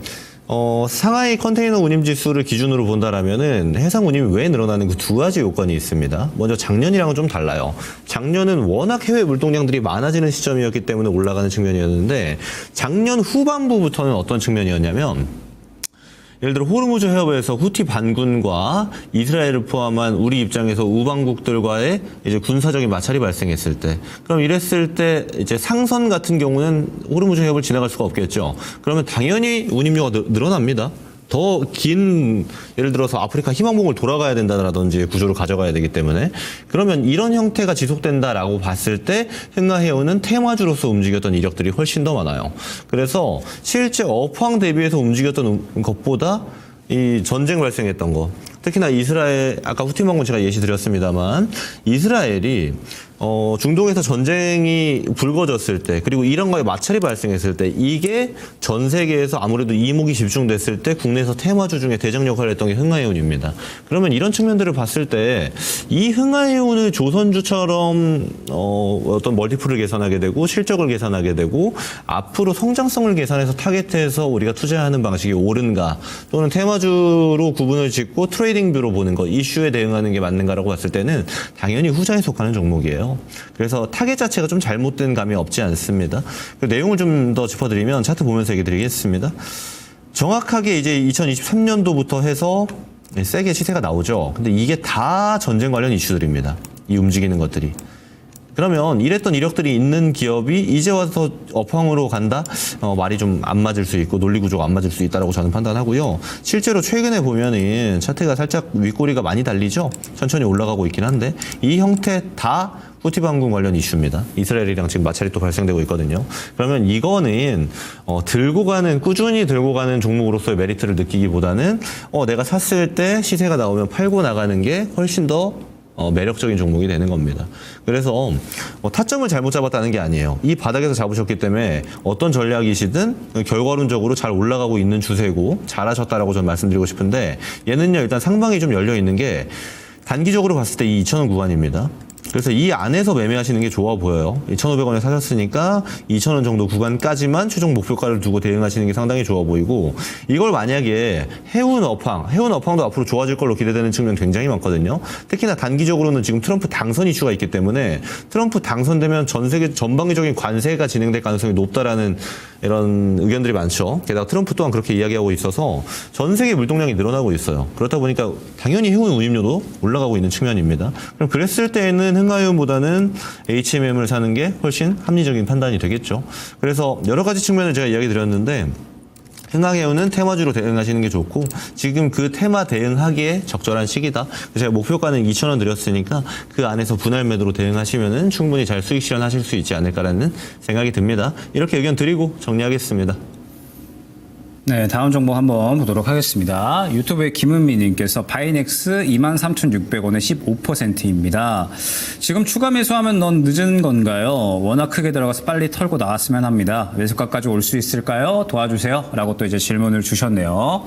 상하이 컨테이너 운임 지수를 기준으로 본다라면은 해상 운임이 왜 늘어나는 그 두 가지 요건이 있습니다. 먼저 작년이랑은 좀 달라요. 작년은 워낙 해외 물동량들이 많아지는 시점이었기 때문에 올라가는 측면이었는데, 작년 후반부부터는 어떤 측면이었냐면, 예를 들어 호르무즈 해협에서 후티 반군과 이스라엘을 포함한 우리 입장에서 우방국들과의 이제 군사적인 마찰이 발생했을 때, 그럼 이랬을 때 이제 상선 같은 경우는 호르무즈 해협을 지나갈 수가 없겠죠. 그러면 당연히 운임료가 늘어납니다. 더 긴, 예를 들어서 아프리카 희망봉을 돌아가야 된다라든지 구조를 가져가야 되기 때문에, 그러면 이런 형태가 지속된다라고 봤을 때 흥하해운은 테마주로서 움직였던 이력들이 훨씬 더 많아요. 그래서 실제 업황 대비해서 움직였던 것보다 이 전쟁 발생했던 거, 특히나 이스라엘, 아까 후티망군 제가 예시 드렸습니다만, 이스라엘이 중동에서 전쟁이 불거졌을 때, 그리고 이런 거에 마찰이 발생했을 때, 이게 전 세계에서 아무래도 이목이 집중됐을 때 국내에서 테마주 중에 대장 역할을 했던 게 흥하해운입니다. 그러면 이런 측면들을 봤을 때 이 흥하해운을 조선주처럼 어떤 멀티플을 계산하게 되고 실적을 계산하게 되고 앞으로 성장성을 계산해서 타겟해서 우리가 투자하는 방식이 옳은가, 또는 테마주로 구분을 짓고 트레이딩뷰로 보는 것, 이슈에 대응하는 게 맞는가라고 봤을 때는 당연히 후자에 속하는 종목이에요. 그래서 타겟 자체가 좀 잘못된 감이 없지 않습니다. 그 내용을 좀 더 짚어드리면 차트 보면서 얘기 드리겠습니다. 정확하게 이제 2023년도부터 해서 세게 시세가 나오죠. 근데 이게 다 전쟁 관련 이슈들입니다. 이 움직이는 것들이. 그러면 이랬던 이력들이 있는 기업이 이제 와서 업황으로 간다? 말이 좀 안 맞을 수 있고 논리 구조가 안 맞을 수 있다라고 저는 판단하고요. 실제로 최근에 보면은 차트가 살짝 윗꼬리가 많이 달리죠. 천천히 올라가고 있긴 한데 이 형태 다 후티 반군 관련 이슈입니다. 이스라엘이랑 지금 마찰이 또 발생되고 있거든요. 그러면 이거는 꾸준히 들고 가는 종목으로서의 메리트를 느끼기보다는 내가 샀을 때 시세가 나오면 팔고 나가는 게 훨씬 더 매력적인 종목이 되는 겁니다. 그래서 타점을 잘못 잡았다는 게 아니에요. 이 바닥에서 잡으셨기 때문에 어떤 전략이시든 결과론적으로 잘 올라가고 있는 추세고 잘하셨다라고 저는 말씀드리고 싶은데 얘는요 일단 상방이 좀 열려 있는 게 단기적으로 봤을 때 이 2,000원 구간입니다. 그래서 이 안에서 매매하시는 게 좋아 보여요. 2,500원에 사셨으니까 2,000원 정도 구간까지만 최종 목표가를 두고 대응하시는 게 상당히 좋아 보이고 이걸 만약에 해운 업황도 앞으로 좋아질 걸로 기대되는 측면 굉장히 많거든요. 특히나 단기적으로는 지금 트럼프 당선 이슈가 있기 때문에 트럼프 당선되면 전 세계 전방위적인 관세가 진행될 가능성이 높다라는 이런 의견들이 많죠. 게다가 트럼프 또한 그렇게 이야기하고 있어서 전 세계 물동량이 늘어나고 있어요. 그렇다 보니까 당연히 해운 운임료도 올라가고 있는 측면입니다. 그럼 그랬을 때에는 흥하유보다는 HMM을 사는 게 훨씬 합리적인 판단이 되겠죠. 그래서 여러 가지 측면을 제가 이야기 드렸는데 흥하해운은 테마주로 대응하시는 게 좋고 지금 그 테마 대응하기에 적절한 시기다. 제가 목표가는 2,000원 드렸으니까 그 안에서 분할 매도로 대응하시면은 충분히 잘 수익 실현하실 수 있지 않을까라는 생각이 듭니다. 이렇게 의견 드리고 정리하겠습니다. 네, 다음 정보 한번 보도록 하겠습니다. 유튜브의 김은미님께서 바이넥스 23,600원에 15%입니다. 지금 추가 매수하면 넌 늦은 건가요? 워낙 크게 들어가서 빨리 털고 나왔으면 합니다. 매수가까지 올 수 있을까요? 도와주세요. 라고 또 이제 질문을 주셨네요.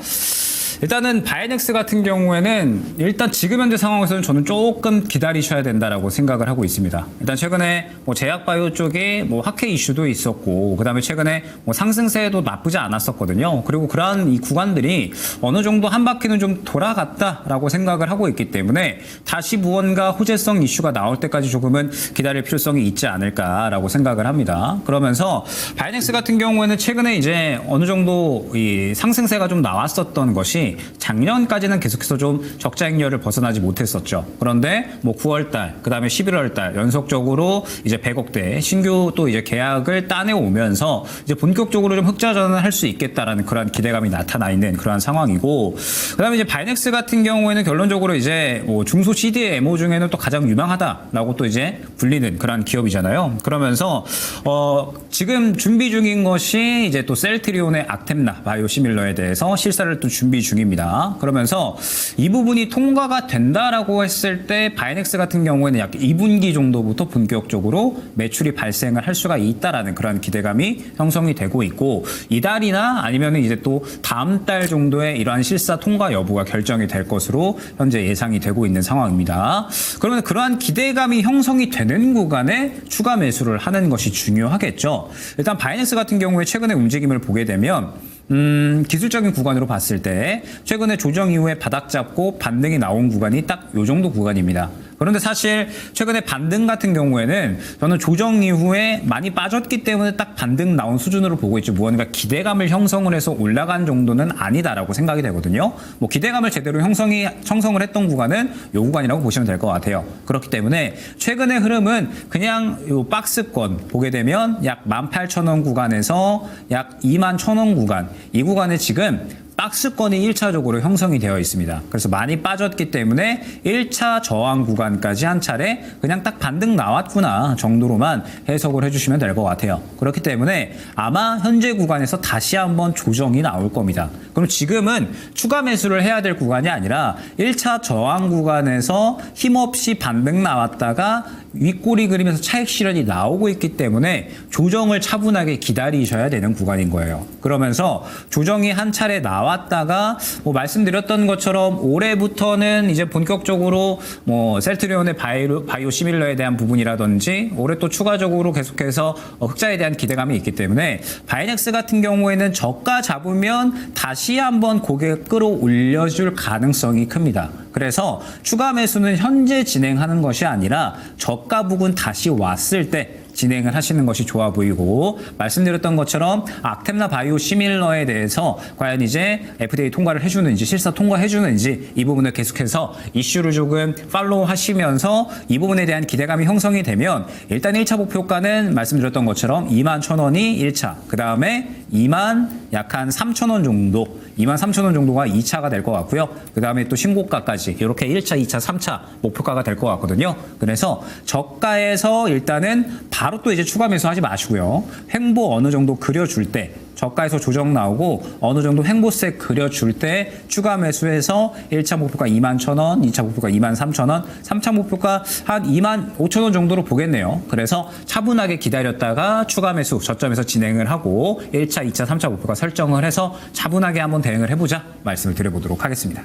일단은 바이넥스 같은 경우에는 일단 지금 현재 상황에서는 저는 조금 기다리셔야 된다라고 생각을 하고 있습니다. 일단 최근에 뭐 제약바이오 쪽에 뭐 학회 이슈도 있었고 그다음에 최근에 뭐 상승세도 나쁘지 않았었거든요. 그리고 그러한 이 구간들이 어느 정도 한 바퀴는 좀 돌아갔다라고 생각을 하고 있기 때문에 다시 무언가 호재성 이슈가 나올 때까지 조금은 기다릴 필요성이 있지 않을까라고 생각을 합니다. 그러면서 바이넥스 같은 경우에는 최근에 이제 어느 정도 이 상승세가 좀 나왔었던 것이 작년까지는 계속해서 좀 적자 행렬을 벗어나지 못했었죠. 그런데 뭐 9월달, 그 다음에 11월달 연속적으로 이제 100억대 신규 또 이제 계약을 따내 오면서 이제 본격적으로 좀 흑자전을 할 수 있겠다라는 그런 기대감이 나타나 있는 그러한 상황이고, 그 다음에 이제 바이넥스 같은 경우에는 결론적으로 이제 뭐 중소 CDMO 중에는 또 가장 유망하다라고 또 이제 불리는 그런 기업이잖아요. 그러면서 지금 준비 중인 것이 이제 또 셀트리온의 악템나 바이오시밀러에 대해서 실사를 또 준비 중입니다. 그러면서 이 부분이 통과가 된다라고 했을 때 바이넥스 같은 경우에는 약 2분기 정도부터 본격적으로 매출이 발생을 할 수가 있다라는 그런 기대감이 형성이 되고 있고, 이달이나 아니면 이제 또 다음 달 정도에 이러한 실사 통과 여부가 결정이 될 것으로 현재 예상이 되고 있는 상황입니다. 그러면 그러한 기대감이 형성이 되는 구간에 추가 매수를 하는 것이 중요하겠죠. 일단 바이넥스 같은 경우에 최근의 움직임을 보게 되면 기술적인 구간으로 봤을 때 최근에 조정 이후에 바닥 잡고 반등이 나온 구간이 딱 요 정도 구간입니다. 그런데 사실 최근에 반등 같은 경우에는 저는 조정 이후에 많이 빠졌기 때문에 딱 반등 나온 수준으로 보고 있죠. 무언가 기대감을 형성을 해서 올라간 정도는 아니다라고 생각이 되거든요. 뭐 기대감을 제대로 형성을 했던 구간은 요 구간이라고 보시면 될 것 같아요. 그렇기 때문에 최근의 흐름은 그냥 요 박스권 보게 되면 약 18,000원 구간에서 약 21,000원 구간, 이 구간에 지금 박스권이 1차적으로 형성이 되어 있습니다. 그래서 많이 빠졌기 때문에 1차 저항 구간까지 한 차례 그냥 딱 반등 나왔구나 정도로만 해석을 해주시면 될 것 같아요. 그렇기 때문에 아마 현재 구간에서 다시 한번 조정이 나올 겁니다. 그럼 지금은 추가 매수를 해야 될 구간이 아니라 1차 저항 구간에서 힘없이 반등 나왔다가 윗꼬리 그리면서 차익 실현이 나오고 있기 때문에 조정을 차분하게 기다리셔야 되는 구간인 거예요. 그러면서 조정이 한 차례 나왔다가 뭐 말씀드렸던 것처럼 올해부터는 이제 본격적으로 뭐 셀트리온의 바이오 시밀러에 대한 부분이라든지 올해 또 추가적으로 계속해서 흑자에 대한 기대감이 있기 때문에 바이넥스 같은 경우에는 저가 잡으면 다시 한번 고개 끌어올려줄 가능성이 큽니다. 그래서 추가 매수는 현재 진행하는 것이 아니라 저가 부근 다시 왔을 때 진행을 하시는 것이 좋아 보이고, 말씀드렸던 것처럼 악템나 바이오 시밀러에 대해서 과연 이제 FDA 통과를 해주는지 실사 통과해주는지 이 부분을 계속해서 이슈를 조금 팔로우 하시면서 이 부분에 대한 기대감이 형성이 되면 일단 1차 목표가는 말씀드렸던 것처럼 21,000원이 1차, 그 다음에 23,000원 정도, 23,000원 정도가 2차가 될 것 같고요. 그 다음에 또 신고가까지 이렇게 1차, 2차, 3차 목표가가 될 것 같거든요. 그래서 저가에서 일단은 바로 또 이제 추가 매수하지 마시고요. 횡보 어느 정도 그려줄 때 저가에서 조정 나오고 어느 정도 횡보세 그려줄 때 추가 매수해서 1차 목표가 21,000원, 2차 목표가 23,000원, 3차 목표가 한 25,000원 정도로 보겠네요. 그래서 차분하게 기다렸다가 추가 매수 저점에서 진행을 하고 1차, 2차, 3차 목표가 설정을 해서 차분하게 한번 대응을 해보자 말씀을 드려보도록 하겠습니다.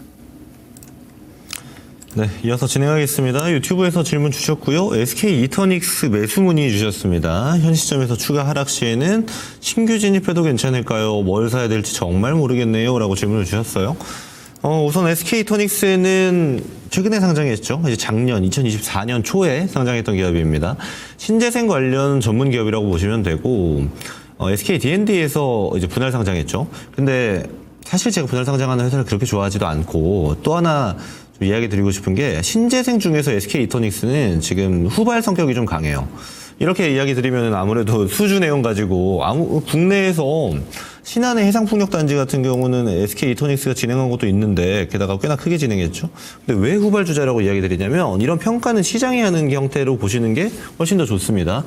네, 이어서 진행하겠습니다. 유튜브에서 질문 주셨고요. SK 이터닉스 매수 문의 주셨습니다. 현 시점에서 추가 하락 시에는 신규 진입해도 괜찮을까요? 뭘 사야 될지 정말 모르겠네요. 라고 질문을 주셨어요. 우선 SK 이터닉스는 최근에 상장했죠. 이제 작년 2024년 초에 상장했던 기업입니다. 신재생 관련 전문 기업이라고 보시면 되고, SK D&D에서 이제 분할 상장했죠. 근데 사실 제가 분할 상장하는 회사를 그렇게 좋아하지도 않고, 또 하나 이야기 드리고 싶은 게 신재생 중에서 SK 이터닉스는 지금 후발 성격이 좀 강해요. 이렇게 이야기 드리면 아무래도 수주 내용 가지고 국내에서 신한의 해상풍력단지 같은 경우는 SK 이터닉스가 진행한 것도 있는데 게다가 꽤나 크게 진행했죠. 근데 왜 후발주자라고 이야기 드리냐면 이런 평가는 시장이 하는 형태로 보시는 게 훨씬 더 좋습니다.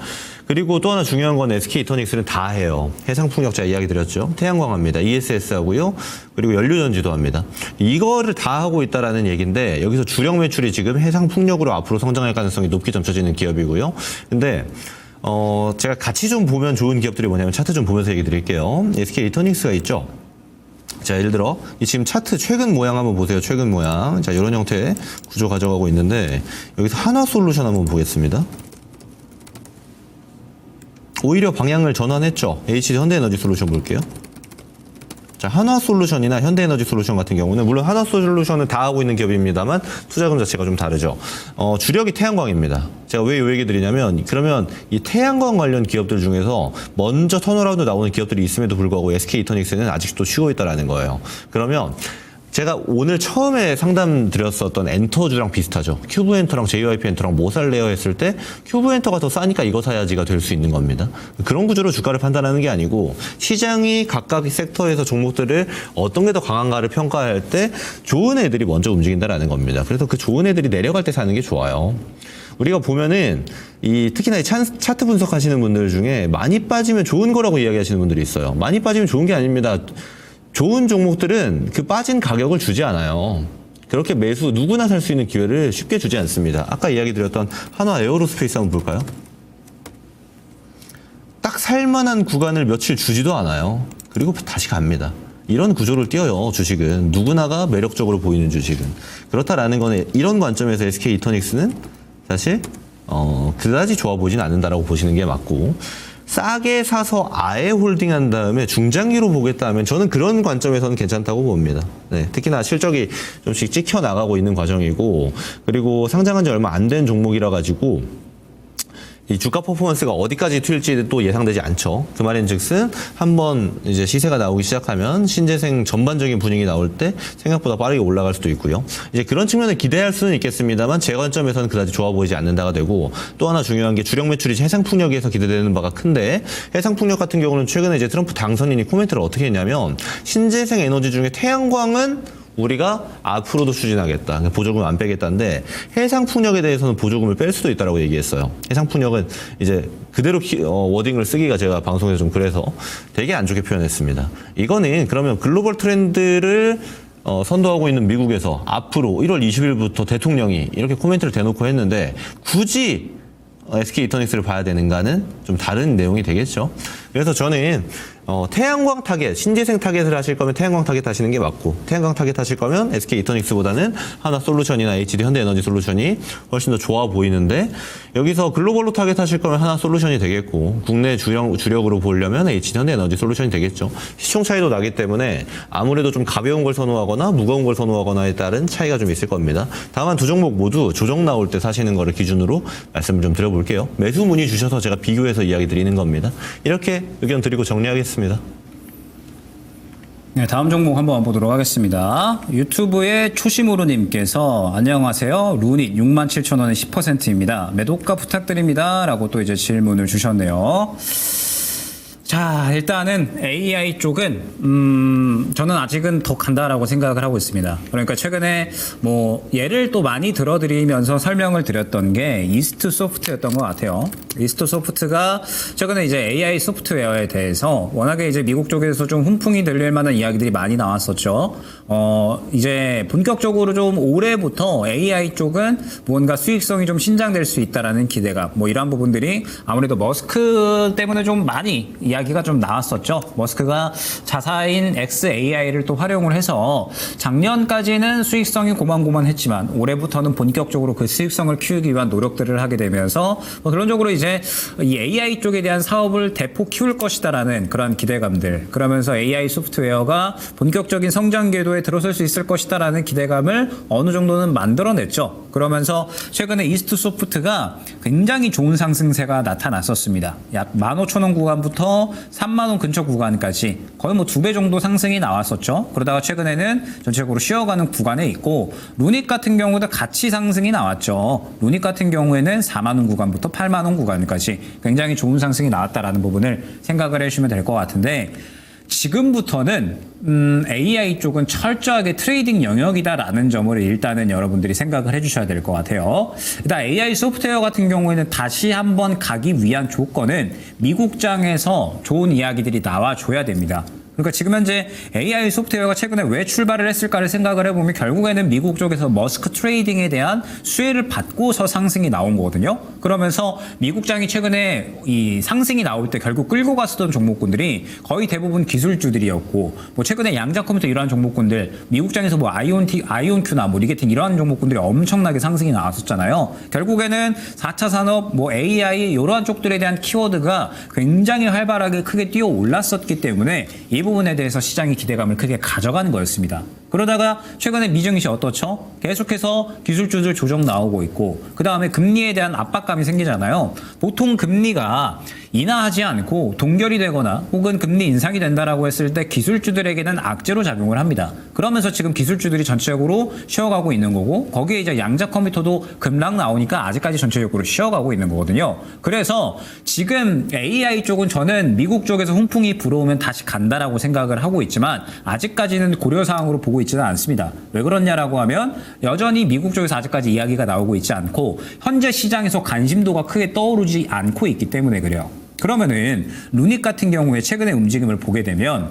그리고 또 하나 중요한 건 SK 이터닉스는 다 해요. 해상풍력자 이야기 드렸죠. 태양광 합니다. ESS 하고요. 그리고 연료전지도 합니다. 이거를 다 하고 있다라는 얘기인데 여기서 주력 매출이 지금 해상풍력으로 앞으로 성장할 가능성이 높게 점쳐지는 기업이고요. 근데 제가 같이 좀 보면 좋은 기업들이 뭐냐면 차트 좀 보면서 얘기 드릴게요. SK 이터닉스가 있죠. 자, 예를 들어 이 지금 차트 최근 모양 한번 보세요. 최근 모양. 자, 이런 형태의 구조 가져가고 있는데 여기서 한화솔루션 한번 보겠습니다. 오히려 방향을 전환했죠. HD 현대에너지솔루션 볼게요. 자, 한화솔루션이나 현대에너지솔루션 같은 경우는 물론 한화솔루션은 다 하고 있는 기업입니다만 투자금 자체가 좀 다르죠. 주력이 태양광입니다. 제가 왜 이 얘기 드리냐면 그러면 이 태양광 관련 기업들 중에서 먼저 턴어라운드 나오는 기업들이 있음에도 불구하고 SK 이터닉스는 아직도 쉬고 있다라는 거예요. 그러면 제가 오늘 처음에 상담 드렸었던 엔터주랑 비슷하죠. 큐브엔터랑 JYP엔터랑 뭐 살래요 했을 때 큐브엔터가 더 싸니까 이거 사야지가 될 수 있는 겁니다. 그런 구조로 주가를 판단하는 게 아니고 시장이 각각 섹터에서 종목들을 어떤 게 더 강한가를 평가할 때 좋은 애들이 먼저 움직인다라는 겁니다. 그래서 그 좋은 애들이 내려갈 때 사는 게 좋아요. 우리가 보면은 특히나 이 차트 분석하시는 분들 중에 많이 빠지면 좋은 거라고 이야기하시는 분들이 있어요. 많이 빠지면 좋은 게 아닙니다. 좋은 종목들은 그 빠진 가격을 주지 않아요. 그렇게 매수 누구나 살 수 있는 기회를 쉽게 주지 않습니다. 아까 이야기 드렸던 한화 에어로스페이스 한번 볼까요? 딱 살만한 구간을 며칠 주지도 않아요. 그리고 다시 갑니다. 이런 구조를 띄어요. 주식은 누구나가 매력적으로 보이는 주식은 그렇다라는 건 이런 관점에서 SK 이터닉스는 사실 그다지 좋아 보이진 않는다라고 보시는 게 맞고 싸게 사서 아예 홀딩한 다음에 중장기로 보겠다 하면 저는 그런 관점에서는 괜찮다고 봅니다. 네, 특히나 실적이 좀씩 찍혀 나가고 있는 과정이고 그리고 상장한 지 얼마 안 된 종목이라 가지고 이 주가 퍼포먼스가 어디까지 튈지 또 예상되지 않죠. 그 말인즉슨 한번 이제 시세가 나오기 시작하면 신재생 전반적인 분위기 나올 때 생각보다 빠르게 올라갈 수도 있고요. 이제 그런 측면을 기대할 수는 있겠습니다만 제 관점에서는 그다지 좋아 보이지 않는다가 되고 또 하나 중요한 게 주력 매출이 해상풍력에서 기대되는 바가 큰데 해상풍력 같은 경우는 최근에 이제 트럼프 당선인이 코멘트를 어떻게 했냐면 신재생 에너지 중에 태양광은 우리가 앞으로도 추진하겠다. 보조금 안 빼겠다는데 해상풍력에 대해서는 보조금을 뺄 수도 있다라고 얘기했어요. 해상풍력은 이제 그대로 워딩을 쓰기가 제가 방송에서 좀 그래서 되게 안 좋게 표현했습니다. 이거는 그러면 글로벌 트렌드를 선도하고 있는 미국에서 앞으로 1월 20일부터 대통령이 이렇게 코멘트를 대놓고 했는데 굳이 SK 이터닉스를 봐야 되는가는 좀 다른 내용이 되겠죠. 그래서 저는 태양광 타겟, 신재생 타겟을 하실 거면 태양광 타겟 하시는 게 맞고 태양광 타겟 하실 거면 SK 이터닉스보다는 한화솔루션이나 HD 현대에너지솔루션이 훨씬 더 좋아 보이는데 여기서 글로벌로 타겟 하실 거면 한화솔루션이 되겠고 국내 주력으로 보려면 HD 현대에너지솔루션이 되겠죠. 시총 차이도 나기 때문에 아무래도 좀 가벼운 걸 선호하거나 무거운 걸 선호하거나에 따른 차이가 좀 있을 겁니다. 다만 두 종목 모두 조정 나올 때 사시는 거를 기준으로 말씀을 좀 드려볼게요. 매수 문의 주셔서 제가 비교해서 이야기 드리는 겁니다. 이렇게 의견 드리고 정리하겠습니다. 네, 다음 종목 한번 보도록 하겠습니다. 유튜브의 초심으로님께서 안녕하세요. 루닛 67,000원에 10%입니다. 매도가 부탁드립니다. 라고 또 이제 질문을 주셨네요. 자, 일단은 AI 쪽은 저는 아직은 더 간다라고 생각을 하고 있습니다. 그러니까 최근에 뭐 예를 또 많이 들어드리면서 설명을 드렸던 게 이스트 소프트였던 것 같아요. 이스트 소프트가 최근에 이제 AI 소프트웨어에 대해서 워낙에 이제 미국 쪽에서 좀 훈풍이 들릴 만한 이야기들이 많이 나왔었죠. 이제 본격적으로 좀 올해부터 AI 쪽은 뭔가 수익성이 좀 신장될 수 있다라는 기대감, 뭐 이러한 부분들이 아무래도 머스크 때문에 좀 많이 이야기가 좀 나왔었죠. 머스크가 자사인 XAI를 또 활용을 해서 작년까지는 수익성이 고만고만했지만 올해부터는 본격적으로 그 수익성을 키우기 위한 노력들을 하게 되면서 뭐 결론적으로 이제 이 AI 쪽에 대한 사업을 대폭 키울 것이다라는 그런 기대감들, 그러면서 AI 소프트웨어가 본격적인 성장 궤도에 들어설 수 있을 것이다라는 기대감을 어느 정도는 만들어냈죠. 그러면서 최근에 이스트 소프트가 굉장히 좋은 상승세가 나타났었습니다. 약 15,000원 구간부터 30,000원 근처 구간까지 거의 뭐 2배 정도 상승이 나왔었죠. 그러다가 최근에는 전체적으로 쉬어가는 구간에 있고, 루닉 같은 경우도 같이 상승이 나왔죠. 루닉 같은 경우에는 40,000원 구간부터 80,000원 구간까지 굉장히 좋은 상승이 나왔다라는 부분을 생각을 해주시면 될 것 같은데, 지금부터는 AI 쪽은 철저하게 트레이딩 영역이다라는 점을 일단은 여러분들이 생각을 해주셔야 될 것 같아요. 일단 AI 소프트웨어 같은 경우에는 다시 한번 가기 위한 조건은 미국장에서 좋은 이야기들이 나와줘야 됩니다. 그러니까 지금 현재 AI 소프트웨어가 최근에 왜 출발을 했을까를 생각을 해보면 결국에는 미국 쪽에서 머스크 트레이딩에 대한 수혜를 받고서 상승이 나온 거거든요. 그러면서 미국장이 최근에 이 상승이 나올 때 결국 끌고 갔었던 종목군들이 거의 대부분 기술주들이었고, 뭐 최근에 양자 컴퓨터 이러한 종목군들, 미국장에서 뭐 아이온큐나 뭐 리게팅 이러한 종목군들이 엄청나게 상승이 나왔었잖아요. 결국에는 4차 산업, 뭐 AI 이러한 쪽들에 대한 키워드가 굉장히 활발하게 크게 뛰어 올랐었기 때문에 이 부분에 대해서 시장이 기대감을 크게 가져가는 거였습니다. 그러다가 최근에 미증시 어떻죠? 계속해서 기술주들 조정 나오고 있고, 그 다음에 금리에 대한 압박감이 생기잖아요. 보통 금리가 인하하지 않고 동결이 되거나 혹은 금리 인상이 된다라고 했을 때 기술주들에게는 악재로 작용을 합니다. 그러면서 지금 기술주들이 전체적으로 쉬어가고 있는 거고, 거기에 이제 양자 컴퓨터도 급락 나오니까 아직까지 전체적으로 쉬어가고 있는 거거든요. 그래서 지금 AI 쪽은 저는 미국 쪽에서 훈풍이 불어오면 다시 간다라고 생각을 하고 있지만 아직까지는 고려사항으로 보고 있지는 않습니다. 왜 그러냐라고 하면 여전히 미국 쪽에서 아직까지 이야기가 나오고 있지 않고 현재 시장에서 관심도가 크게 떠오르지 않고 있기 때문에 그래요. 그러면은 루닉 같은 경우에 최근의 움직임을 보게 되면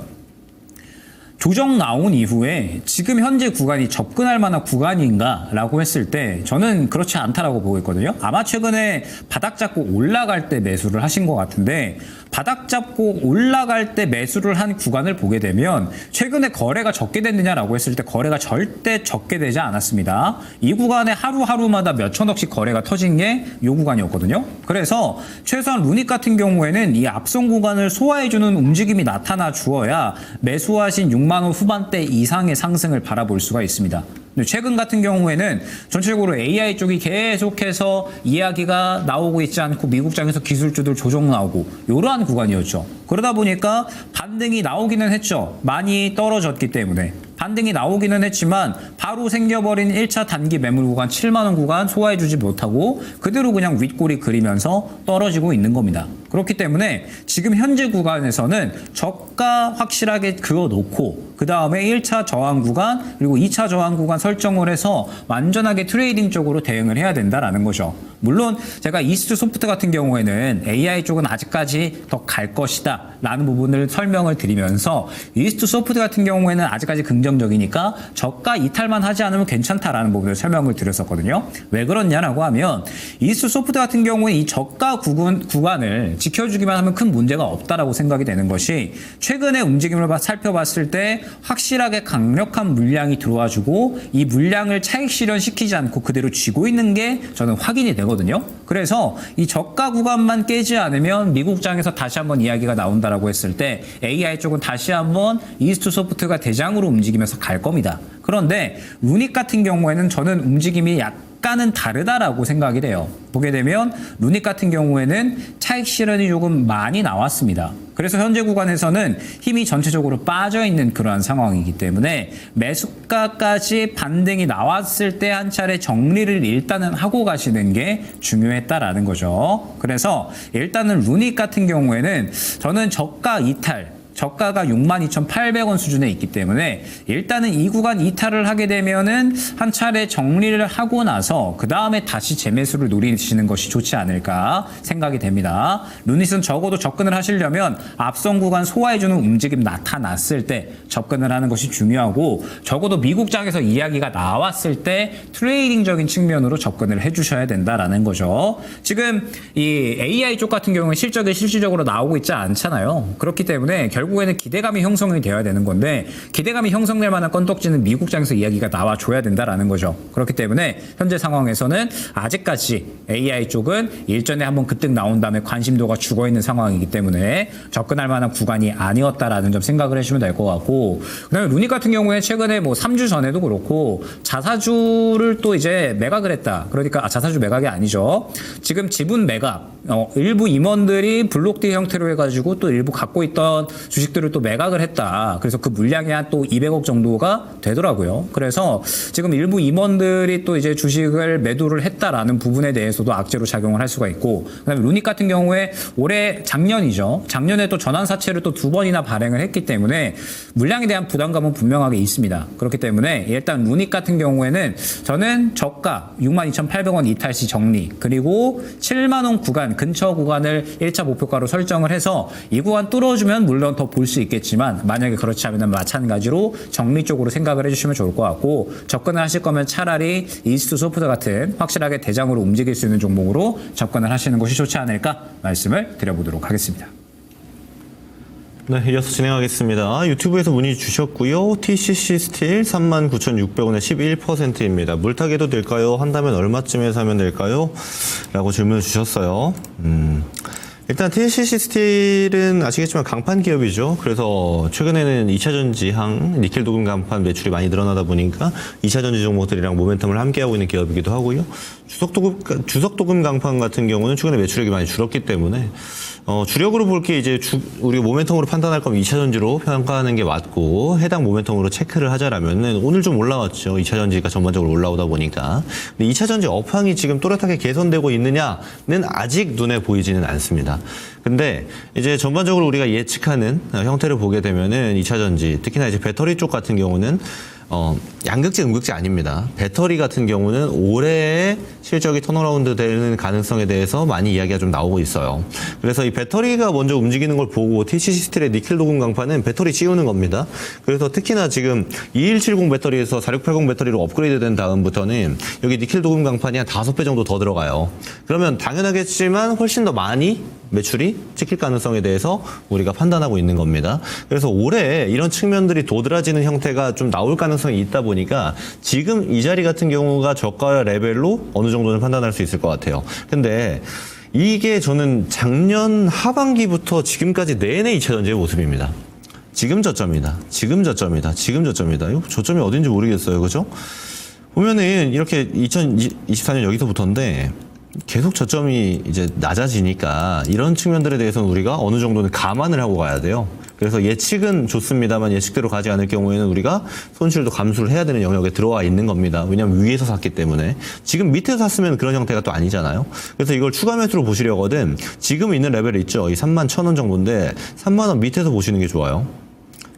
조정 나온 이후에 지금 현재 구간이 접근할 만한 구간인가 라고 했을 때 저는 그렇지 않다라고 보고 있거든요. 아마 최근에 바닥 잡고 올라갈 때 매수를 하신 것 같은데, 바닥 잡고 올라갈 때 매수를 한 구간을 보게 되면 최근에 거래가 적게 됐느냐라고 했을 때 거래가 절대 적게 되지 않았습니다. 이 구간에 하루하루마다 몇천억씩 거래가 터진 게 이 구간이었거든요. 그래서 최소한 루닉 같은 경우에는 이 앞선 구간을 소화해주는 움직임이 나타나 주어야 매수하신 6만 원 후반대 이상의 상승을 바라볼 수가 있습니다. 최근 같은 경우에는 전체적으로 AI 쪽이 계속해서 이야기가 나오고 있지 않고 미국장에서 기술주들 조정 나오고 이러한 구간이었죠. 그러다 보니까 반등이 나오기는 했죠. 많이 떨어졌기 때문에. 반등이 나오기는 했지만 바로 생겨버린 1차 단기 매물 구간 7만 원 구간 소화해주지 못하고 그대로 그냥 윗골이 그리면서 떨어지고 있는 겁니다. 그렇기 때문에 지금 현재 구간에서는 저가 확실하게 그어놓고 그 다음에 1차 저항 구간 그리고 2차 저항 구간 설정을 해서 완전하게 트레이딩 쪽으로 대응을 해야 된다라는 거죠. 물론 제가 이스트 소프트 같은 경우에는 AI 쪽은 아직까지 더 갈 것이다 라는 부분을 설명을 드리면서 이스트 소프트 같은 경우에는 아직까지 긍정적이니까 저가 이탈만 하지 않으면 괜찮다라는 부분을 설명을 드렸었거든요. 왜 그렇냐라고 하면 이스트 소프트 같은 경우에 이 저가 구간을 지켜주기만 하면 큰 문제가 없다라고 생각이 되는 것이, 최근의 움직임을 살펴봤을 때 확실하게 강력한 물량이 들어와주고 이 물량을 차익 실현시키지 않고 그대로 쥐고 있는 게 저는 확인이 되거든요. 그래서 이 저가 구간만 깨지 않으면 미국장에서 다시 한번 이야기가 나온다라고 했을 때 AI 쪽은 다시 한번 이스트 소프트가 대장으로 움직이면서 갈 겁니다. 그런데 루닉 같은 경우에는 저는 움직임이 약간은 다르다라고 생각이 돼요. 보게 되면 루닉 같은 경우에는 차익 실현이 조금 많이 나왔습니다. 그래서 현재 구간에서는 힘이 전체적으로 빠져있는 그러한 상황이기 때문에 매수가까지 반등이 나왔을 때 한 차례 정리를 일단은 하고 가시는 게 중요했다라는 거죠. 그래서 일단은 루닉 같은 경우에는 저는 저가 이탈 저가가 62,800원 수준에 있기 때문에 일단은 이 구간 이탈을 하게 되면은 한 차례 정리를 하고 나서 그 다음에 다시 재매수를 노리시는 것이 좋지 않을까 생각이 됩니다. 루닛은 적어도 접근을 하시려면 앞선 구간 소화해주는 움직임 나타났을 때 접근을 하는 것이 중요하고 적어도 미국장에서 이야기가 나왔을 때 트레이딩적인 측면으로 접근을 해주셔야 된다라는 거죠. 지금 이 AI 쪽 같은 경우는 실적이 실질적으로 나오고 있지 않잖아요. 그렇기 때문에 결국에는 기대감이 형성이 되어야 되는 건데 기대감이 형성될 만한 건덕지는 미국장에서 이야기가 나와줘야 된다라는 거죠. 그렇기 때문에 현재 상황에서는 아직까지 AI 쪽은 일전에 한번 급등 나온 다음에 관심도가 죽어있는 상황이기 때문에 접근할 만한 구간이 아니었다라는 점 생각을 해주시면 될 것 같고 그다음에 루닛 같은 경우에 최근에 뭐 3주 전에도 그렇고 자사주를 또 이제 매각을 했다. 그러니까 자사주 매각이 아니죠. 지금 지분 매각 일부 임원들이 블록딜 형태로 해가지고 또 일부 갖고 있던 주식들을 또 매각을 했다. 그래서 그 물량이 한 또 200억 정도가 되더라고요. 그래서 지금 일부 임원들이 또 이제 주식을 매도를 했다라는 부분에 대해서도 악재로 작용을 할 수가 있고 그다음에 루닛 같은 경우에 올해 작년이죠. 작년에 또 전환사채를 또 2번이나 발행을 했기 때문에 물량에 대한 부담감은 분명하게 있습니다. 그렇기 때문에 일단 루닛 같은 경우에는 저는 저가 62,800원 이탈 시 정리 그리고 7만 원 구간 근처 구간을 1차 목표가로 설정을 해서 이 구간 뚫어주면 물론 더 볼 수 있겠지만 만약에 그렇지 않으면 마찬가지로 정리 쪽으로 생각을 해주시면 좋을 것 같고 접근을 하실 거면 차라리 이스트 소프트 같은 확실하게 대장으로 움직일 수 있는 종목으로 접근을 하시는 것이 좋지 않을까 말씀을 드려보도록 하겠습니다. 네, 이어서 진행하겠습니다. 유튜브에서 문의 주셨고요. TCC 스틸 39,600원에 11%입니다. 물타기도 될까요? 한다면 얼마쯤에 사면 될까요? 라고 질문을 주셨어요. 일단 TCC 스틸은 아시겠지만 강판 기업이죠. 그래서 최근에는 2차전지항 니켈 도금 강판 매출이 많이 늘어나다 보니까 2차전지 종목들이랑 모멘텀을 함께하고 있는 기업이기도 주하고요. 주석 도금 강판 같은 경우는 최근에 매출액이 많이 줄었기 때문에 주력으로 볼 게 이제 우리가 모멘텀으로 판단할 거면 2차전지로 평가하는 게 맞고 해당 모멘텀으로 체크를 하자라면은 오늘 좀 올라왔죠. 2차전지가 전반적으로 올라오다 보니까. 근데 2차전지 업황이 지금 또렷하게 개선되고 있느냐는 아직 눈에 보이지는 않습니다. 근데 이제 전반적으로 우리가 예측하는 형태를 보게 되면은 2차전지 특히나 이제 배터리 쪽 같은 경우는 양극재, 음극재 아닙니다. 배터리 같은 경우는 올해 실적이 턴어라운드 되는 가능성에 대해서 많이 이야기가 좀 나오고 있어요. 그래서 이 배터리가 먼저 움직이는 걸 보고 TCC 스틸의 니켈 도금 강판은 배터리 씌우는 겁니다. 그래서 특히나 지금 2170 배터리에서 4680 배터리로 업그레이드 된 다음부터는 여기 니켈 도금 강판이 한 5배 정도 더 들어가요. 그러면 당연하겠지만 훨씬 더 많이 매출이 찍힐 가능성에 대해서 우리가 판단하고 있는 겁니다. 그래서 올해 이런 측면들이 도드라지는 형태가 좀 나올 가능성이 있다 보니까 지금 이 자리 같은 경우가 저가 레벨로 어느 정도는 판단할 수 있을 것 같아요. 근데 이게 저는 작년 하반기부터 지금까지 내내 2차전지의 모습입니다. 지금 저점이다. 지금 저점이다. 지금 저점이다. 이거 저점이 어딘지 모르겠어요. 그죠? 보면은 이렇게 2024년 여기서부터인데 계속 저점이 이제 낮아지니까 이런 측면들에 대해서는 우리가 어느 정도는 감안을 하고 가야 돼요. 그래서 예측은 좋습니다만 예측대로 가지 않을 경우에는 우리가 손실도 감수를 해야 되는 영역에 들어와 있는 겁니다. 왜냐하면 위에서 샀기 때문에. 지금 밑에서 샀으면 그런 형태가 또 아니잖아요. 그래서 이걸 추가 매수로 보시려거든 지금 있는 레벨이 있죠. 이 31,000원 정도인데 3만원 밑에서 보시는 게 좋아요.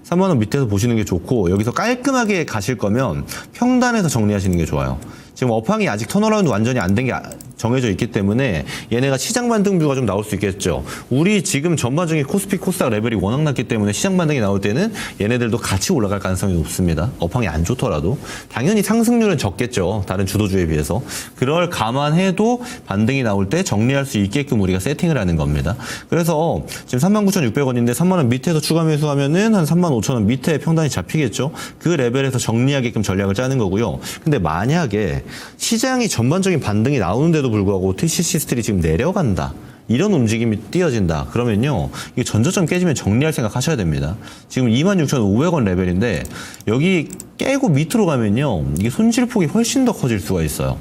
3만원 밑에서 보시는 게 좋고 여기서 깔끔하게 가실 거면 평단에서 정리하시는 게 좋아요. 지금 업황이 아직 턴어라운드 완전히 안 된 게 정해져 있기 때문에 얘네가 시장 반등뷰가 좀 나올 수 있겠죠. 우리 지금 전반적인 코스피 코스닥 레벨이 워낙 낮기 때문에 시장 반등이 나올 때는 얘네들도 같이 올라갈 가능성이 높습니다. 업황이 안 좋더라도. 당연히 상승률은 적겠죠. 다른 주도주에 비해서. 그걸 감안해도 반등이 나올 때 정리할 수 있게끔 우리가 세팅을 하는 겁니다. 그래서 지금 39,600원인데 3만원 밑에서 추가 매수하면은 한 35,000원 밑에 평단이 잡히겠죠. 그 레벨에서 정리하게끔 전략을 짜는 거고요. 근데 만약에 시장이 전반적인 반등이 나오는데도 불구하고 TCC 스틸이 지금 내려간다. 이런 움직임이 띄어진다. 그러면요. 이게 전저점 깨지면 정리할 생각 하셔야 됩니다. 지금 26,500원 레벨인데 여기 깨고 밑으로 가면요. 이게 손실폭이 훨씬 더 커질 수가 있어요.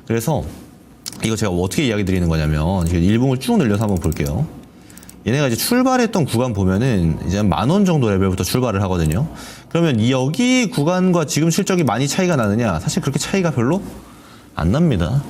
그래서 이거 제가 어떻게 이야기 드리는 거냐면 일봉을 쭉 늘려서 한번 볼게요. 얘네가 이제 출발했던 구간 보면은 이제 10,000원 정도 레벨부터 출발을 하거든요. 그러면 여기 구간과 지금 실적이 많이 차이가 나느냐? 사실 그렇게 차이가 별로 안 납니다.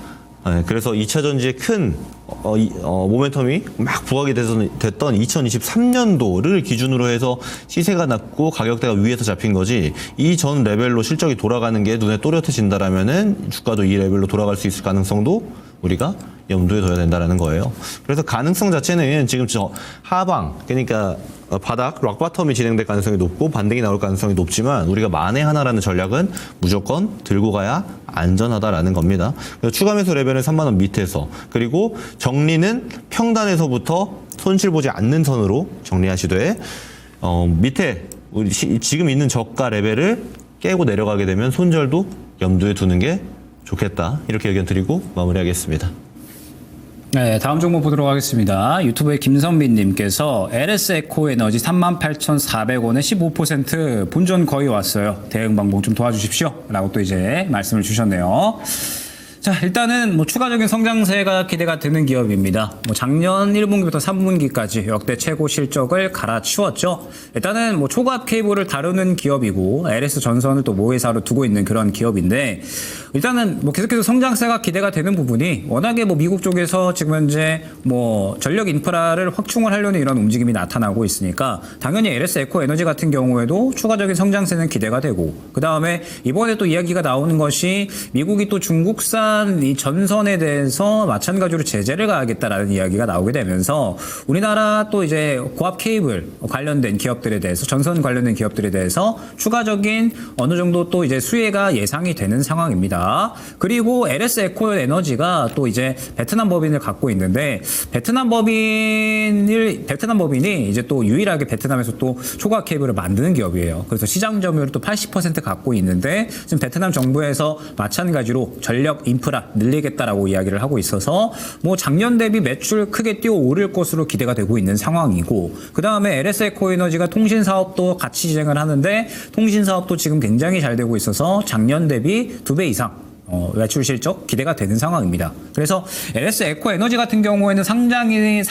그래서 2차 전지에 큰 모멘텀이 막 부각이 됐던 2023년도를 기준으로 해서 시세가 낮고 가격대가 위에서 잡힌 거지, 이 전 레벨로 실적이 돌아가는 게 눈에 또렷해진다라면은 주가도 이 레벨로 돌아갈 수 있을 가능성도 우리가 염두에 둬야 된다라는 거예요. 그래서 가능성 자체는 지금 저 하방, 그러니까 바닥, 락바텀이 진행될 가능성이 높고 반등이 나올 가능성이 높지만, 우리가 만에 하나라는 전략은 무조건 들고 가야 안전하다라는 겁니다. 그래서 추가 매수 레벨은 3만 원 밑에서, 그리고 정리는 평단에서부터 손실 보지 않는 선으로 정리하시되, 밑에 우리 지금 있는 저가 레벨을 깨고 내려가게 되면 손절도 염두에 두는 게 좋겠다, 이렇게 의견 드리고 마무리하겠습니다. 네, 다음 종목 보도록 하겠습니다. 유튜브의 김선빈님께서 LS 에코에너지 38,400원에 15% 본전 거의 왔어요. 대응 방법 좀 도와주십시오. 라고 또 이제 말씀을 주셨네요. 자, 일단은 뭐 추가적인 성장세가 기대가 되는 기업입니다. 뭐 작년 1분기부터 3분기까지 역대 최고 실적을 갈아치웠죠. 일단은 뭐 초과압 케이블을 다루는 기업이고 LS 전선을 또 모회사로 두고 있는 그런 기업인데, 일단은 뭐 계속해서 성장세가 기대가 되는 부분이 워낙에 뭐 미국 쪽에서 지금 현재 뭐 전력 인프라를 확충을 하려는 이런 움직임이 나타나고 있으니까 당연히 LS 에코 에너지 같은 경우에도 추가적인 성장세는 기대가 되고, 그 다음에 이번에 또 이야기가 나오는 것이 미국이 또 중국산 이 전선에 대해서 마찬가지로 제재를 가하겠다라는 이야기가 나오게 되면서 우리나라 또 이제 고압 케이블 관련된 기업들에 대해서, 전선 관련된 기업들에 대해서 추가적인 어느 정도 또 이제 수혜가 예상이 되는 상황입니다. 그리고 LS 에코 에너지가 또 이제 베트남 법인을 갖고 있는데, 베트남 법인이 이제 또 유일하게 베트남에서 또 초과압 케이블을 만드는 기업이에요. 그래서 시장 점유율을 또 80% 갖고 있는데, 지금 베트남 정부에서 마찬가지로 전력 인프라 늘리겠다라고 이야기를 하고 있어서 뭐 작년 대비 매출 크게 뛰어오를 것으로 기대가 되고 있는 상황이고, 그 다음에 LS 에코 에너지가 통신 사업도 같이 진행을 하는데, 통신 사업도 지금 굉장히 잘 되고 있어서 작년 대비 2배 이상 매출 실적 기대가 되는 상황입니다. 그래서 LS 에코 에너지 같은 경우에는 상당히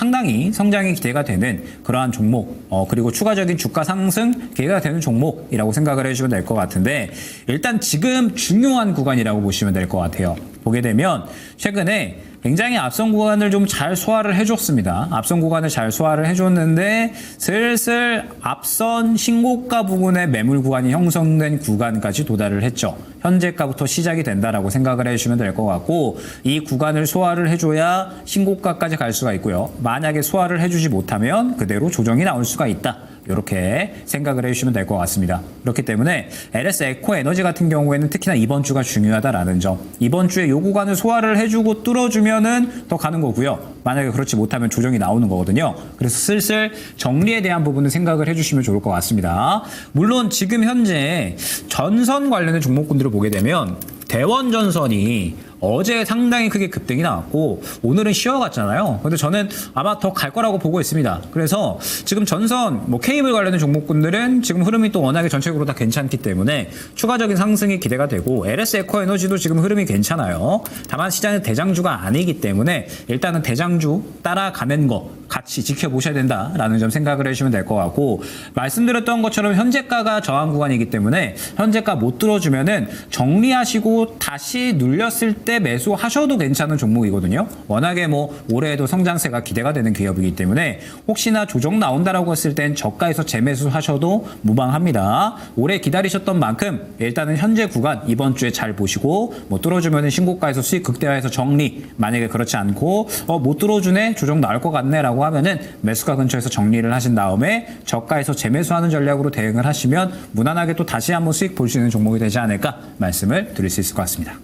성장이 기대가 되는 그러한 종목, 그리고 추가적인 주가 상승 기대가 되는 종목이라고 생각을 해주시면 될 것 같은데, 일단 지금 중요한 구간이라고 보시면 될 것 같아요. 보게 되면 최근에 굉장히 앞선 구간을 좀 잘 소화를 해줬습니다. 앞선 구간을 잘 소화를 해줬는데 슬슬 앞선 신고가 부근의 매물 구간이 형성된 구간까지 도달을 했죠. 현재가부터 시작이 된다라고 생각을 해주시면 될 것 같고, 이 구간을 소화를 해줘야 신고가까지 갈 수가 있고요. 만약에 소화를 해주지 못하면 그대로 조정이 나올 수가 있다. 이렇게 생각을 해주시면 될 것 같습니다. 그렇기 때문에 LS 에코 에너지 같은 경우에는 특히나 이번 주가 중요하다라는 점, 이번 주에 요 구간을 소화를 해주고 뚫어주면은 더 가는 거고요. 만약에 그렇지 못하면 조정이 나오는 거거든요. 그래서 슬슬 정리에 대한 부분은 생각을 해주시면 좋을 것 같습니다. 물론 지금 현재 전선 관련된 종목군들을 보게 되면 대원전선이 어제 상당히 크게 급등이 나왔고 오늘은 쉬어갔잖아요. 근데 저는 아마 더 갈 거라고 보고 있습니다. 그래서 지금 전선, 뭐 케이블 관련된 종목군들은 지금 흐름이 또 워낙에 전체적으로 다 괜찮기 때문에 추가적인 상승이 기대가 되고, LS 에코 에너지도 지금 흐름이 괜찮아요. 다만 시장은 대장주가 아니기 때문에 일단은 대장주 따라가는 거 같이 지켜보셔야 된다라는 점 생각을 해주시면 될 것 같고, 말씀드렸던 것처럼 현재가가 저항 구간이기 때문에 현재가 못 들어주면은 정리하시고 다시 눌렸을 때 매수하셔도 괜찮은 종목이거든요. 워낙에 뭐 올해에도 성장세가 기대가 되는 기업이기 때문에 혹시나 조정 나온다라고 했을 땐 저가에서 재매수하셔도 무방합니다. 오래 기다리셨던 만큼 일단은 현재 구간 이번 주에 잘 보시고, 뭐 뚫어주면은 신고가에서 수익 극대화해서 정리, 만약에 그렇지 않고 못 뚫어주네, 조정 나올 것 같네 라고 하면은 매수가 근처에서 정리를 하신 다음에 저가에서 재매수하는 전략으로 대응을 하시면 무난하게 또 다시 한번 수익 볼 수 있는 종목이 되지 않을까 말씀을 드릴 수 있을 것 같습니다.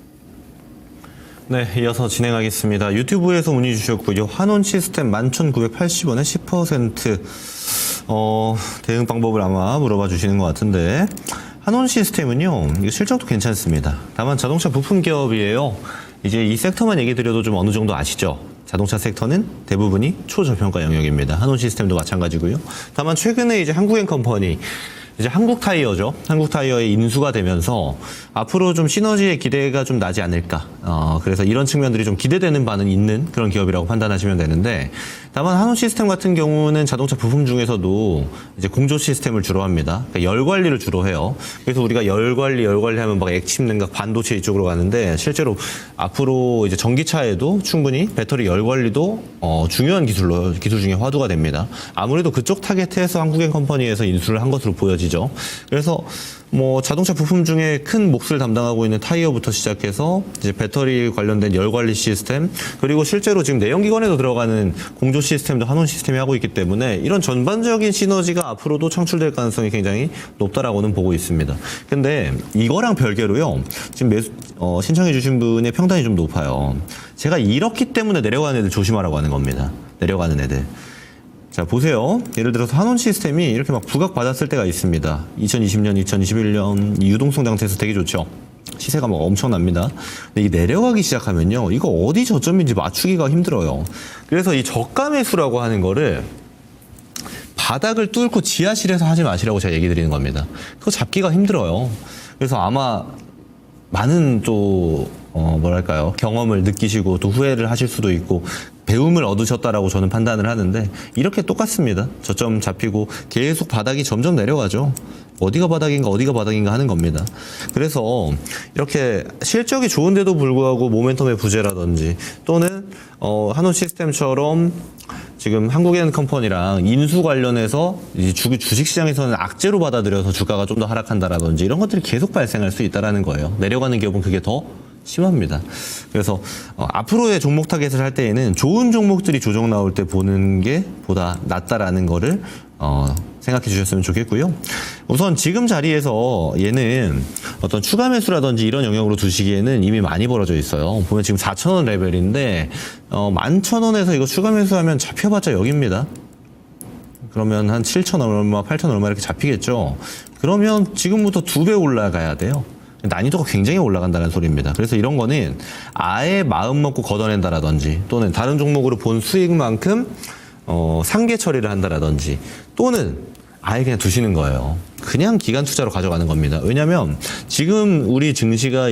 네, 이어서 진행하겠습니다. 유튜브에서 문의 주셨고요. 한온 시스템 11,980원에 10% 대응 방법을 아마 물어봐 주시는 것 같은데, 한온 시스템은요, 이거 실적도 괜찮습니다. 다만 자동차 부품 기업이에요. 이제 이 섹터만 얘기 드려도 좀 어느 정도 아시죠? 자동차 섹터는 대부분이 초저평가 영역입니다. 한온 시스템도 마찬가지고요. 다만 최근에 이제 한국앤컴퍼니, 이제 한국타이어죠. 한국타이어의 인수가 되면서 앞으로 좀 시너지의 기대가 좀 나지 않을까. 그래서 이런 측면들이 좀 기대되는 바는 있는 그런 기업이라고 판단하시면 되는데, 다만 한온 시스템 같은 경우는 자동차 부품 중에서도 이제 공조 시스템을 주로 합니다. 그러니까 열 관리를 주로 해요. 그래서 우리가 열 관리 하면 막 액침 냉각 반도체 이쪽으로 가는데 실제로 앞으로 이제 전기차에도 충분히 배터리 열 관리도 중요한 기술 중에 화두가 됩니다. 아무래도 그쪽 타겟에서 한국엔 컴퍼니에서 인수를 한 것으로 보여지죠. 그래서 뭐 자동차 부품 중에 큰 몫을 담당하고 있는 타이어부터 시작해서 이제 배터리 관련된 열 관리 시스템, 그리고 실제로 지금 내연기관에도 들어가는 공조 시스템도 한온 시스템이 하고 있기 때문에 이런 전반적인 시너지가 앞으로도 창출될 가능성이 굉장히 높다라고는 보고 있습니다. 근데 이거랑 별개로요, 지금 신청해 주신 분의 평단이 좀 높아요. 제가 이렇기 때문에 내려가는 애들 조심하라고 하는 겁니다. 내려가는 애들. 자, 보세요. 예를 들어서 한온 시스템이 이렇게 막 부각받았을 때가 있습니다. 2020년, 2021년 유동성 장세에서 되게 좋죠. 시세가 막 엄청납니다. 근데 이 내려가기 시작하면요, 이거 어디 저점인지 맞추기가 힘들어요. 그래서 이 저가 매수라고 하는 거를 바닥을 뚫고 지하실에서 하지 마시라고 제가 얘기 드리는 겁니다. 그거 잡기가 힘들어요. 그래서 아마 많은 또 뭐랄까요, 경험을 느끼시고 또 후회를 하실 수도 있고 배움을 얻으셨다라고 저는 판단을 하는데, 이렇게 똑같습니다. 저점 잡히고 계속 바닥이 점점 내려가죠. 어디가 바닥인가 하는 겁니다. 그래서 이렇게 실적이 좋은데도 불구하고 모멘텀의 부재라든지 또는 한온 시스템처럼 지금 한국엔 컴퍼니랑 인수 관련해서 주식시장에서는 악재로 받아들여서 주가가 좀 더 하락한다라든지 이런 것들이 계속 발생할 수 있다는 거예요. 내려가는 기업은 그게 더 심합니다. 그래서 앞으로의 종목 타겟을 할 때에는 좋은 종목들이 조정 나올 때 보는 게 보다 낫다라는 거를 생각해 주셨으면 좋겠고요. 우선 지금 자리에서 얘는 어떤 추가 매수라든지 이런 영역으로 두시기에는 이미 많이 벌어져 있어요. 보면 지금 4,000원 레벨인데 11,000원에서 이거 추가 매수하면 잡혀봤자 여기입니다. 그러면 한 7,000원 얼마, 8,000원 얼마 이렇게 잡히겠죠. 그러면 지금부터 2배 올라가야 돼요. 난이도가 굉장히 올라간다는 소리입니다. 그래서 이런 거는 아예 마음 먹고 걷어낸다라든지 또는 다른 종목으로 본 수익만큼 상계 처리를 한다라든지 또는 아예 그냥 두시는 거예요. 그냥 기간 투자로 가져가는 겁니다. 왜냐하면 지금 우리 증시가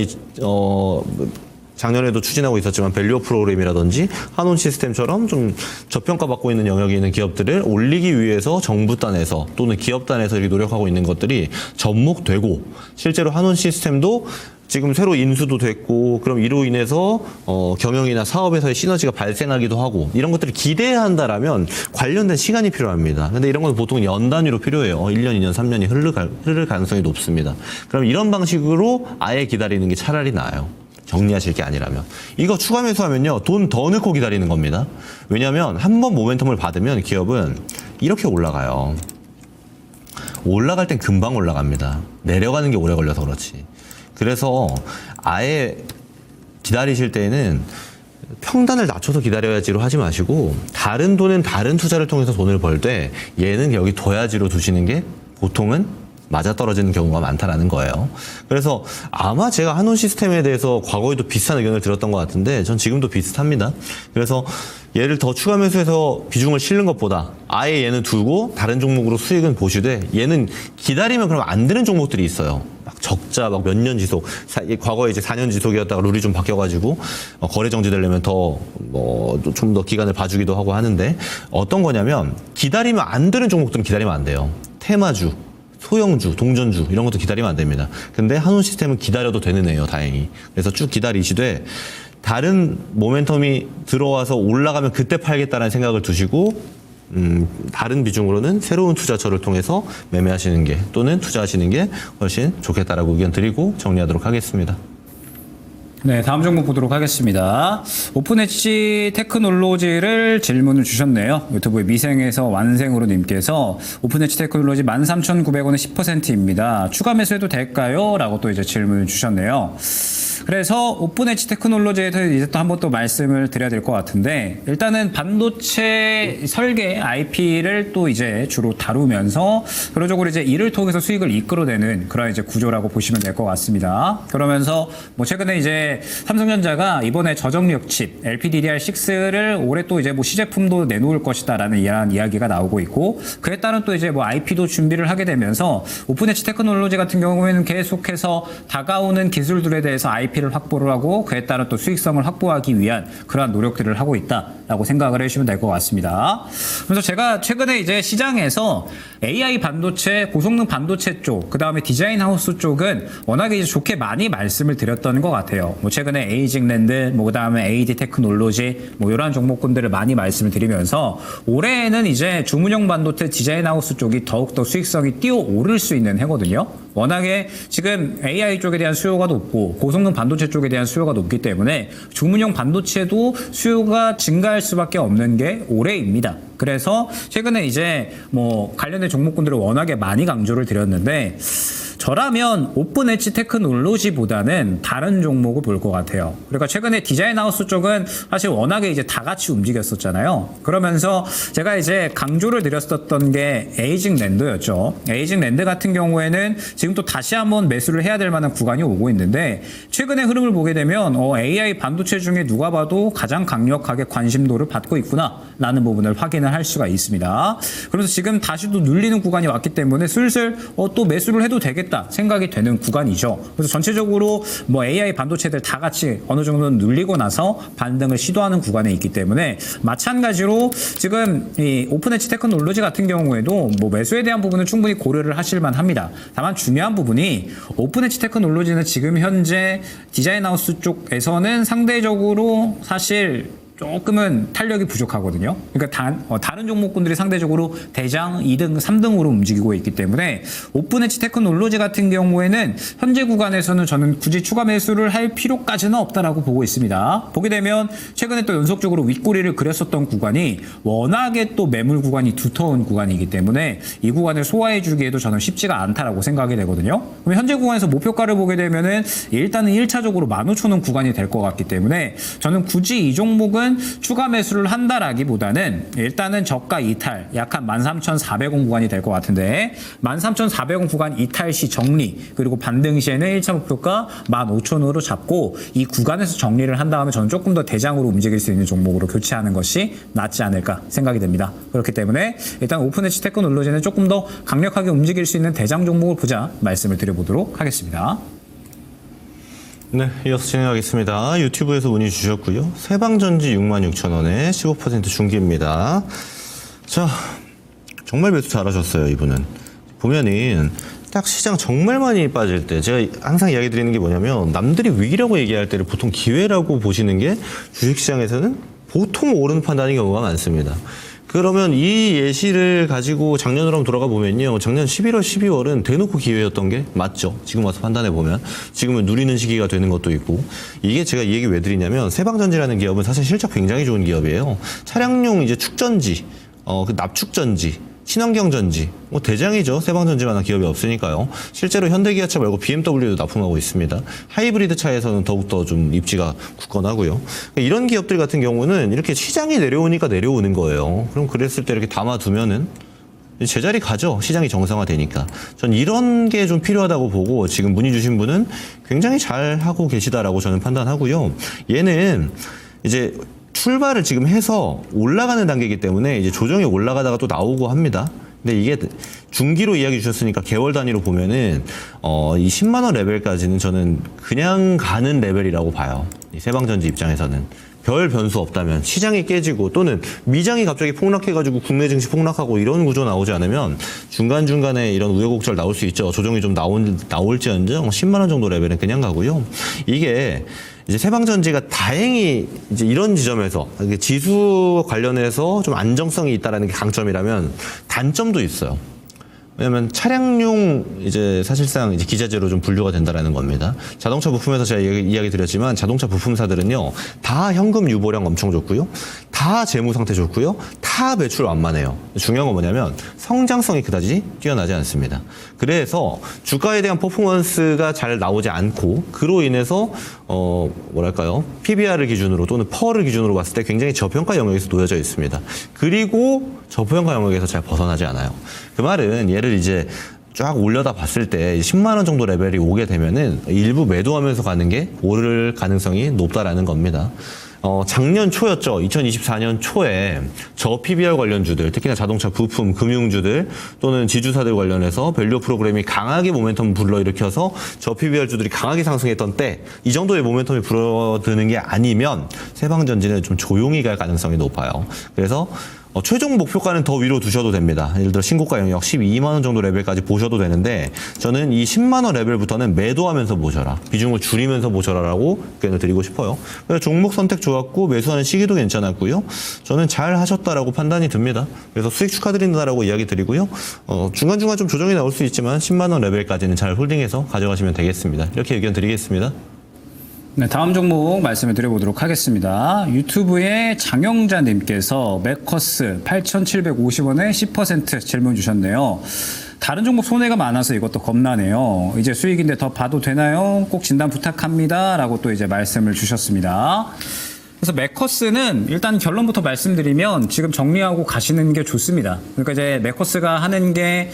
작년에도 추진하고 있었지만 밸류 프로그램이라든지 한온 시스템처럼 좀 저평가받고 있는 영역에 있는 기업들을 올리기 위해서 정부 단에서 또는 기업 단에서 이렇게 노력하고 있는 것들이 접목되고, 실제로 한온 시스템도 지금 새로 인수도 됐고, 그럼 이로 인해서 경영이나 사업에서의 시너지가 발생하기도 하고, 이런 것들을 기대해야 한다라면 관련된 시간이 필요합니다. 근데 이런 건 보통 연 단위로 필요해요. 1년, 2년, 3년이 흐를 가능성이 높습니다. 그럼 이런 방식으로 아예 기다리는 게 차라리 나아요. 정리하실 게 아니라면. 이거 추가 매수하면요, 돈 더 넣고 기다리는 겁니다. 왜냐하면 한번 모멘텀을 받으면 기업은 이렇게 올라가요. 올라갈 땐 금방 올라갑니다. 내려가는 게 오래 걸려서 그렇지. 그래서 아예 기다리실 때는 평단을 낮춰서 기다려야지로 하지 마시고, 다른 돈은 다른 투자를 통해서 돈을 벌 때 얘는 여기 둬야지로 두시는 게 보통은 맞아떨어지는 경우가 많다라는 거예요. 그래서 아마 제가 한온 시스템에 대해서 과거에도 비슷한 의견을 들었던 것 같은데 전 지금도 비슷합니다. 그래서 얘를 더 추가 매수해서 비중을 실는 것보다 아예 얘는 두고 다른 종목으로 수익은 보시되, 얘는 기다리면 그럼 안 되는 종목들이 있어요. 막 적자 막 몇 년 지속, 과거에 이제 4년 지속이었다가 룰이 좀 바뀌어가지고 거래 정지되려면 좀 더 기간을 봐주기도 하고 하는데, 어떤 거냐면 기다리면 안 되는 종목들은 기다리면 안 돼요. 테마주, 소형주, 동전주 이런 것도 기다리면 안 됩니다. 근데 한온 시스템은 기다려도 되는 애예요, 다행히. 그래서 쭉 기다리시되 다른 모멘텀이 들어와서 올라가면 그때 팔겠다는 생각을 두시고, 다른 비중으로는 새로운 투자처를 통해서 매매하시는 게 또는 투자하시는 게 훨씬 좋겠다라고 의견 드리고 정리하도록 하겠습니다. 네, 다음 종목 보도록 하겠습니다. 오픈엣지 테크놀로지를 질문을 주셨네요. 유튜브에 미생에서 완생으로 님께서 오픈엣지 테크놀로지 13,900원에 10%입니다. 추가 매수해도 될까요? 라고 또 이제 질문을 주셨네요. 그래서 오픈엣지 테크놀로지에 대해서 이제 또 한번 또 말씀을 드려야 될 것 같은데, 일단은 반도체 설계 IP를 또 이제 주로 다루면서 그런 이제 이를 통해서 수익을 이끌어내는 그런 이제 구조라고 보시면 될 것 같습니다. 그러면서 뭐 최근에 이제 삼성전자가 이번에 저정력 칩 LPDDR6를 올해 또 이제 뭐 시제품도 내놓을 것이다라는 이야기가 나오고 있고, 그에 따른 또 이제 뭐 IP도 준비를 하게 되면서 오픈엣지 테크놀로지 같은 경우에는 계속해서 다가오는 기술들에 대해서 IP RP를 확보를 하고 그에 따른 또 수익성을 확보하기 위한 그러한 노력들을 하고 있다라고 생각을 해주시면 될 것 같습니다. 그래서 제가 최근에 이제 시장에서 AI 반도체, 고성능 반도체 쪽, 그 다음에 디자인 하우스 쪽은 워낙에 이제 좋게 많이 말씀을 드렸던 것 같아요. 뭐 최근에 에이징랜드, 뭐 그 다음에 AD 테크놀로지, 뭐 이러한 종목군들을 많이 말씀을 드리면서 올해에는 이제 주문형 반도체 디자인 하우스 쪽이 더욱더 수익성이 뛰어오를 수 있는 해거든요. 워낙에 지금 AI 쪽에 대한 수요가 높고 고성능 반도체 쪽에 대한 수요가 높기 때문에 주문형 반도체도 수요가 증가할 수밖에 없는 게 올해입니다. 그래서 최근에 이제 뭐 관련된 종목군들을 워낙에 많이 강조를 드렸는데 저라면 오픈 엣지 테크놀로지보다는 다른 종목을 볼 것 같아요. 그러니까 최근에 디자인 하우스 쪽은 사실 워낙에 이제 다 같이 움직였었잖아요. 그러면서 제가 이제 강조를 드렸었던 게 에이징 랜드였죠. 에이징 랜드 같은 경우에는 지금 또 다시 한번 매수를 해야 될 만한 구간이 오고 있는데 최근의 흐름을 보게 되면 AI 반도체 중에 누가 봐도 가장 강력하게 관심도를 받고 있구나라는 부분을 확인을 할 수가 있습니다. 그래서 지금 다시 또 눌리는 구간이 왔기 때문에 슬슬 또 매수를 해도 되겠다 생각이 되는 구간이죠. 그래서 전체적으로 뭐 AI 반도체들 다 같이 어느 정도 눌리고 나서 반등을 시도하는 구간에 있기 때문에 마찬가지로 지금 이 오픈 엣지 테크놀로지 같은 경우에도 뭐 매수에 대한 부분은 충분히 고려를 하실 만합니다. 다만 중요한 부분이 오픈 엣지 테크놀로지는 지금 현재 디자인 하우스 쪽에서는 상대적으로 사실 조금은 탄력이 부족하거든요. 그러니까 다른 종목군들이 상대적으로 대장 2등, 3등으로 움직이고 있기 때문에 오픈 엣지 테크놀로지 같은 경우에는 현재 구간에서는 저는 굳이 추가 매수를 할 필요까지는 없다라고 보고 있습니다. 보게 되면 최근에 또 연속적으로 윗꼬리를 그렸었던 구간이 워낙에 또 매물 구간이 두터운 구간이기 때문에 이 구간을 소화해 주기에도 저는 쉽지가 않다라고 생각이 되거든요. 그럼 현재 구간에서 목표가를 보게 되면은 일단은 1차적으로 15,000원 구간이 될 것 같기 때문에 저는 굳이 이 종목은 추가 매수를 한다라기보다는 일단은 저가 이탈 약 한 13,400원 구간이 될 것 같은데 13,400원 구간 이탈 시 정리 그리고 반등 시에는 1차 목표가 15,000원으로 잡고 이 구간에서 정리를 한 다음에 저는 조금 더 대장으로 움직일 수 있는 종목으로 교체하는 것이 낫지 않을까 생각이 됩니다. 그렇기 때문에 일단 오픈 엣지 테크놀로지는 조금 더 강력하게 움직일 수 있는 대장 종목을 보자 말씀을 드려보도록 하겠습니다. 네, 이어서 진행하겠습니다. 유튜브에서 문의 주셨고요. 세방전지 66,000원에 15% 중기입니다. 자, 정말 매수 잘하셨어요, 이분은. 보면은 딱 시장 정말 많이 빠질 때 제가 항상 이야기 드리는 게 뭐냐면 남들이 위기라고 얘기할 때를 보통 기회라고 보시는 게 주식시장에서는 보통 옳은 판단인 경우가 많습니다. 그러면 이 예시를 가지고 작년으로 한번 돌아가 보면요. 작년 11월, 12월은 대놓고 기회였던 게 맞죠. 지금 와서 판단해 보면. 지금은 누리는 시기가 되는 것도 있고. 이게 제가 이 얘기 왜 드리냐면 세방전지라는 기업은 사실 실적 굉장히 좋은 기업이에요. 차량용 이제 축전지, 그 납축전지, 친환경전지, 뭐 대장이죠. 세방전지만한 기업이 없으니까요. 실제로 현대기아차 말고 BMW도 납품하고 있습니다. 하이브리드 차에서는 더욱더 좀 입지가 굳건하고요. 이런 기업들 같은 경우는 이렇게 시장이 내려오니까 내려오는 거예요. 그럼 그랬을 때 이렇게 담아두면은 제자리 가죠. 시장이 정상화되니까. 전 이런 게 좀 필요하다고 보고 지금 문의 주신 분은 굉장히 잘 하고 계시다라고 저는 판단하고요. 얘는 이제 출발을 지금 해서 올라가는 단계이기 때문에 이제 조정이 올라가다가 또 나오고 합니다. 근데 이게 중기로 이야기 주셨으니까 개월 단위로 보면은 이 10만 원 레벨까지는 저는 그냥 가는 레벨이라고 봐요. 이 세방전지 입장에서는. 별 변수 없다면 시장이 깨지고 또는 미장이 갑자기 폭락해가지고 국내 증시 폭락하고 이런 구조 나오지 않으면 중간중간에 이런 우여곡절 나올 수 있죠. 조정이 좀 나올지언정 10만 원 정도 레벨은 그냥 가고요. 이게 이제 세방전지가 다행히 이제 이런 지점에서 지수 관련해서 좀 안정성이 있다라는 게 강점이라면 단점도 있어요. 왜냐면 차량용 이제 사실상 이제 기자재로 좀 분류가 된다라는 겁니다. 자동차 부품에서 제가 이야기 드렸지만 자동차 부품사들은요 다 현금 유보량 엄청 좋고요, 다 재무 상태 좋고요, 다 매출 완만해요. 중요한 건 뭐냐면 성장성이 그다지 뛰어나지 않습니다. 그래서 주가에 대한 퍼포먼스가 잘 나오지 않고 그로 인해서 뭐랄까요 PBR을 기준으로 또는 퍼를 기준으로 봤을 때 굉장히 저평가 영역에서 놓여져 있습니다. 그리고 저평가 영역에서 잘 벗어나지 않아요. 그 말은 얘를 이제 쫙 올려다 봤을 때 10만 원 정도 레벨이 오게 되면은 일부 매도하면서 가는 게 오를 가능성이 높다라는 겁니다. 작년 초였죠. 2024년 초에 저 PBR 관련주들, 특히나 자동차 부품, 금융주들 또는 지주사들 관련해서 밸류 프로그램이 강하게 모멘텀 불러일으켜서 저 PBR 주들이 강하게 상승했던 때 이 정도의 모멘텀이 불어드는 게 아니면 세방전지는 좀 조용히 갈 가능성이 높아요. 그래서 최종 목표가는 더 위로 두셔도 됩니다. 예를 들어 신고가 영역 12만 원 정도 레벨까지 보셔도 되는데 저는 이 10만 원 레벨부터는 매도하면서 보셔라. 비중을 줄이면서 보셔라라고 의견을 드리고 싶어요. 그래서 종목 선택 좋았고 매수하는 시기도 괜찮았고요. 저는 잘 하셨다라고 판단이 듭니다. 그래서 수익 축하드린다라고 이야기 드리고요. 중간중간 좀 조정이 나올 수 있지만 10만 원 레벨까지는 잘 홀딩해서 가져가시면 되겠습니다. 이렇게 의견 드리겠습니다. 네, 다음 종목 말씀을 드려보도록 하겠습니다. 유튜브에 장영자님께서 맥커스 8,750원에 10% 질문 주셨네요. 다른 종목 손해가 많아서 이것도 겁나네요. 이제 수익인데 더 봐도 되나요? 꼭 진단 부탁합니다. 라고 또 이제 말씀을 주셨습니다. 그래서 맥커스는 일단 결론부터 말씀드리면 지금 정리하고 가시는 게 좋습니다. 그러니까 이제 맥커스가 하는 게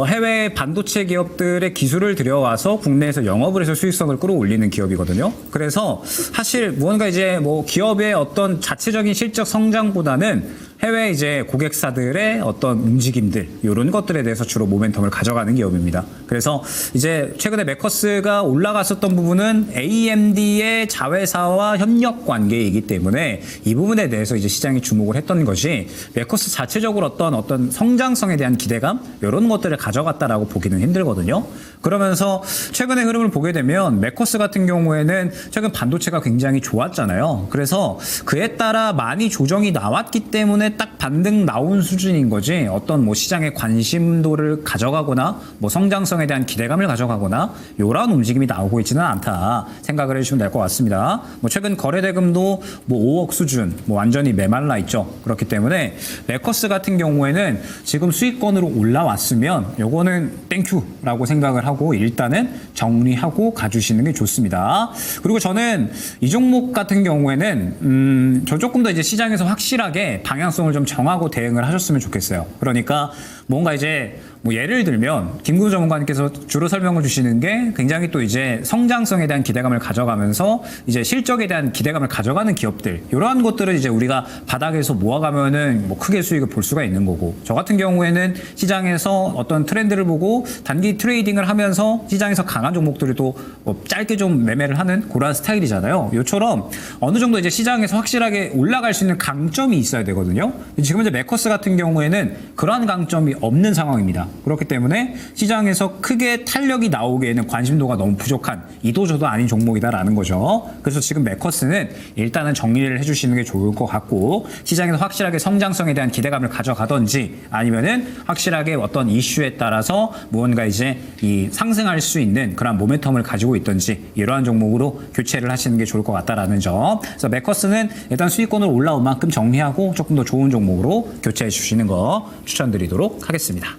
해외 반도체 기업들의 기술을 들여와서 국내에서 영업을 해서 수익성을 끌어올리는 기업이거든요. 그래서 사실 무언가 이제 뭐 기업의 어떤 자체적인 실적 성장보다는 해외 이제 고객사들의 어떤 움직임들 이런 것들에 대해서 주로 모멘텀을 가져가는 기업입니다. 그래서 이제 최근에 맥커스가 올라갔었던 부분은 AMD의 자회사와 협력 관계이기 때문에 이 부분에 대해서 이제 시장이 주목을 했던 것이 맥커스 자체적으로 어떤 성장성에 대한 기대감 이런 것들을 가져갔다라고 보기는 힘들거든요. 그러면서 최근의 흐름을 보게 되면 맥커스 같은 경우에는 최근 반도체가 굉장히 좋았잖아요. 그래서 그에 따라 많이 조정이 나왔기 때문에 딱 반등 나온 수준인 거지 어떤 뭐 시장의 관심도를 가져가거나 뭐 성장성에 대한 기대감을 가져가거나 이런 움직임이 나오고 있지는 않다 생각을 해주시면 될 것 같습니다. 뭐 최근 거래대금도 뭐 5억 수준 뭐 완전히 메말라 있죠. 그렇기 때문에 맥커스 같은 경우에는 지금 수익권으로 올라왔으면 요거는 땡큐라고 생각을 하고 일단은 정리하고 가주시는 게 좋습니다. 그리고 저는 이 종목 같은 경우에는 저 조금 더 이제 시장에서 확실하게 방향성을 좀 정하고 대응을 하셨으면 좋겠어요. 그러니까 뭔가 이제 뭐 예를 들면 김근우 전문가님께서 주로 설명을 주시는 게 굉장히 또 이제 성장성에 대한 기대감을 가져가면서 이제 실적에 대한 기대감을 가져가는 기업들 이러한 것들은 이제 우리가 바닥에서 모아가면은 뭐 크게 수익을 볼 수가 있는 거고 저 같은 경우에는 시장에서 어떤 트렌드를 보고 단기 트레이딩을 하면서 시장에서 강한 종목들을 또 뭐 짧게 좀 매매를 하는 그런 스타일이잖아요. 요처럼 어느 정도 이제 시장에서 확실하게 올라갈 수 있는 강점이 있어야 되거든요. 지금 이제 맥커스 같은 경우에는 그러한 강점이 없는 상황입니다. 그렇기 때문에 시장에서 크게 탄력이 나오기에는 관심도가 너무 부족한 이도저도 아닌 종목이다라는 거죠. 그래서 지금 맥커스는 일단은 정리를 해주시는 게 좋을 것 같고 시장에서 확실하게 성장성에 대한 기대감을 가져가든지 아니면은 확실하게 어떤 이슈에 따라서 무언가 이제 이 상승할 수 있는 그런 모멘텀을 가지고 있든지 이러한 종목으로 교체를 하시는 게 좋을 것 같다라는 점. 그래서 맥커스는 일단 수익권으로 올라온 만큼 정리하고 조금 더 좋은 종목으로 교체해 주시는 거 추천드리도록 하겠습니다.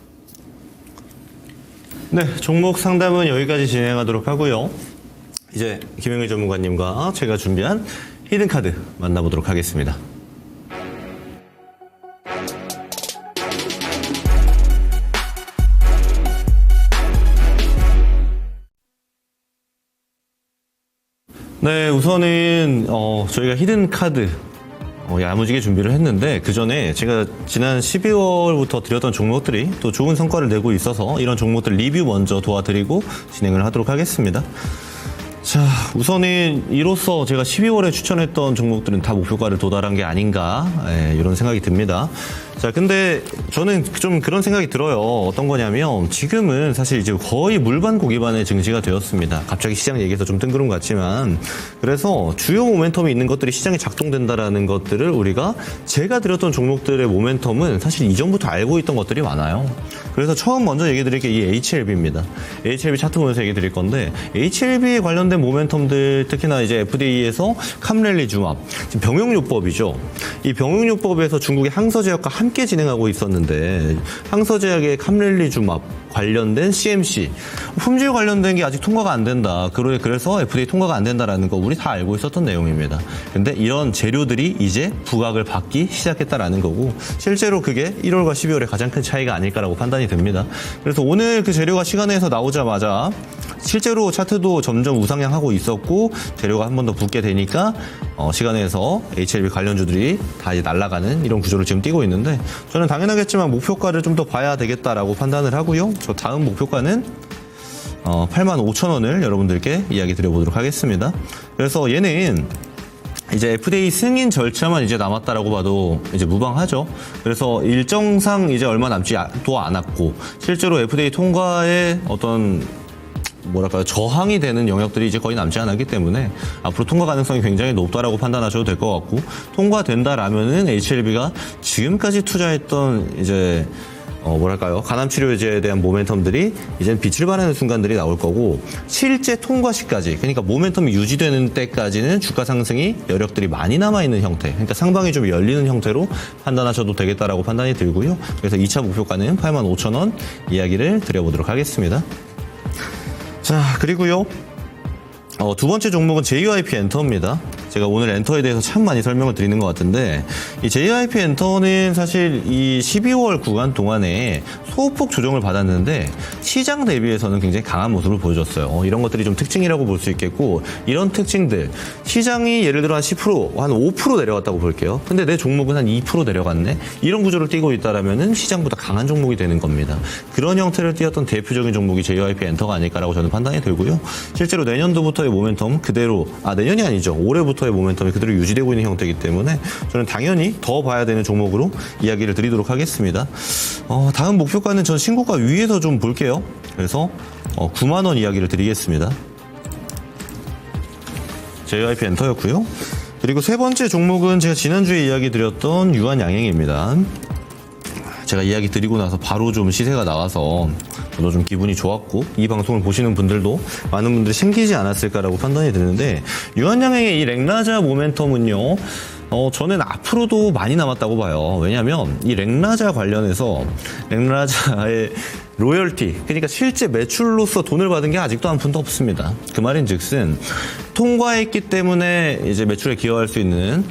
네, 종목 상담은 여기까지 진행하도록 하고요. 이제 김영일 전문가님과 제가 준비한 히든카드 만나보도록 하겠습니다. 네, 우선은 저희가 히든카드 야무지게 준비를 했는데 그 전에 제가 지난 12월부터 드렸던 종목들이 또 좋은 성과를 내고 있어서 이런 종목들 리뷰 먼저 도와드리고 진행을 하도록 하겠습니다. 자, 우선은 이로써 제가 12월에 추천했던 종목들은 다 목표가를 도달한 게 아닌가 이런 생각이 듭니다. 자, 근데 저는 좀 그런 생각이 들어요. 어떤 거냐면 지금은 사실 이제 거의 물반고 기반의 증시가 되었습니다. 갑자기 시장 얘기해서 좀 뜬구름 같지만 그래서 주요 모멘텀이 있는 것들이 시장에 작동된다라는 것들을 우리가 제가 드렸던 종목들의 모멘텀은 사실 이전부터 알고 있던 것들이 많아요. 그래서 처음 먼저 얘기 드릴 게 이 HLB입니다. HLB 차트 보면서 얘기 드릴 건데 HLB에 관련된 모멘텀들 특히나 이제 FDA에서 캄랠리 중합 지금 병용요법이죠. 이 병용요법에서 중국의 항서제약과 함께 진행하고 있었는데 항서제약의 캄랠리 중합 관련된 CMC 품질 관련된 게 아직 통과가 안 된다. 그래서 FDA 통과가 안 된다라는 거 우리 다 알고 있었던 내용입니다. 근데 이런 재료들이 이제 부각을 받기 시작했다라는 거고 실제로 그게 1월과 12월에 가장 큰 차이가 아닐까라고 판단이 됩니다. 그래서 오늘 그 재료가 시간에서 나오자마자 실제로 차트도 점점 우상향하고 있었고 재료가 한 번 더 붙게 되니까 시간에서 HLB 관련주들이 다 이제 날아가는 이런 구조를 지금 띄고 있는데 저는 당연하겠지만 목표가를 좀 더 봐야 되겠다라고 판단을 하고요. 저 다음 목표가는 85,000원을 여러분들께 이야기 드려보도록 하겠습니다. 그래서 얘는 이제 FDA 승인 절차만 이제 남았다라고 봐도 이제 무방하죠. 그래서 일정상 이제 얼마 남지도 않았고 실제로 FDA 통과에 어떤 뭐랄까요 저항이 되는 영역들이 이제 거의 남지 않았기 때문에 앞으로 통과 가능성이 굉장히 높다라고 판단하셔도 될 것 같고 통과된다라면은 HLB가 지금까지 투자했던 이제 뭐랄까요 간암치료제에 대한 모멘텀들이 이제는 빛을 발하는 순간들이 나올 거고 실제 통과 시까지 그러니까 모멘텀이 유지되는 때까지는 주가 상승이 여력들이 많이 남아있는 형태 그러니까 상방이 좀 열리는 형태로 판단하셔도 되겠다라고 판단이 들고요. 그래서 2차 목표가는 85,000원 이야기를 드려보도록 하겠습니다. 자 그리고요 두 번째 종목은 JYP 엔터입니다. 제가 오늘 엔터에 대해서 참 많이 설명을 드리는 것 같은데 이 JYP 엔터는 사실 이 12월 구간 동안에 소폭 조정을 받았는데 시장 대비해서는 굉장히 강한 모습을 보여줬어요. 이런 것들이 좀 특징이라고 볼 수 있겠고 이런 특징들 시장이 예를 들어 한 10% 한 5% 내려갔다고 볼게요. 근데 내 종목은 한 2% 내려갔네. 이런 구조를 띄고 있다라면은 시장보다 강한 종목이 되는 겁니다. 그런 형태를 띄었던 대표적인 종목이 JYP 엔터가 아닐까라고 저는 판단이 들고요. 실제로 내년도부터의 모멘텀 그대로 내년이 아니죠. 올해부터 의 모멘텀이 그대로 유지되고 있는 형태이기 때문에 저는 당연히 더 봐야 되는 종목으로 이야기를 드리도록 하겠습니다. 다음 목표가는 전 신고가 위에서 좀 볼게요. 그래서 9만원 이야기를 드리겠습니다. JYP 엔터였고요. 그리고 세 번째 종목은 제가 지난주에 이야기 드렸던 유한양행입니다. 제가 이야기 드리고 나서 바로 좀 시세가 나와서 저도 좀 기분이 좋았고 이 방송을 보시는 분들도 많은 분들이 챙기지 않았을까라고 판단이 드는데 유한양행의 이 렉라자 모멘텀은요 저는 앞으로도 많이 남았다고 봐요. 왜냐하면 이 렉라자 관련해서 렉라자의 로열티 그러니까 실제 매출로서 돈을 받은 게 아직도 한 푼도 없습니다. 그 말인즉슨 통과했기 때문에 이제 매출에 기여할 수 있는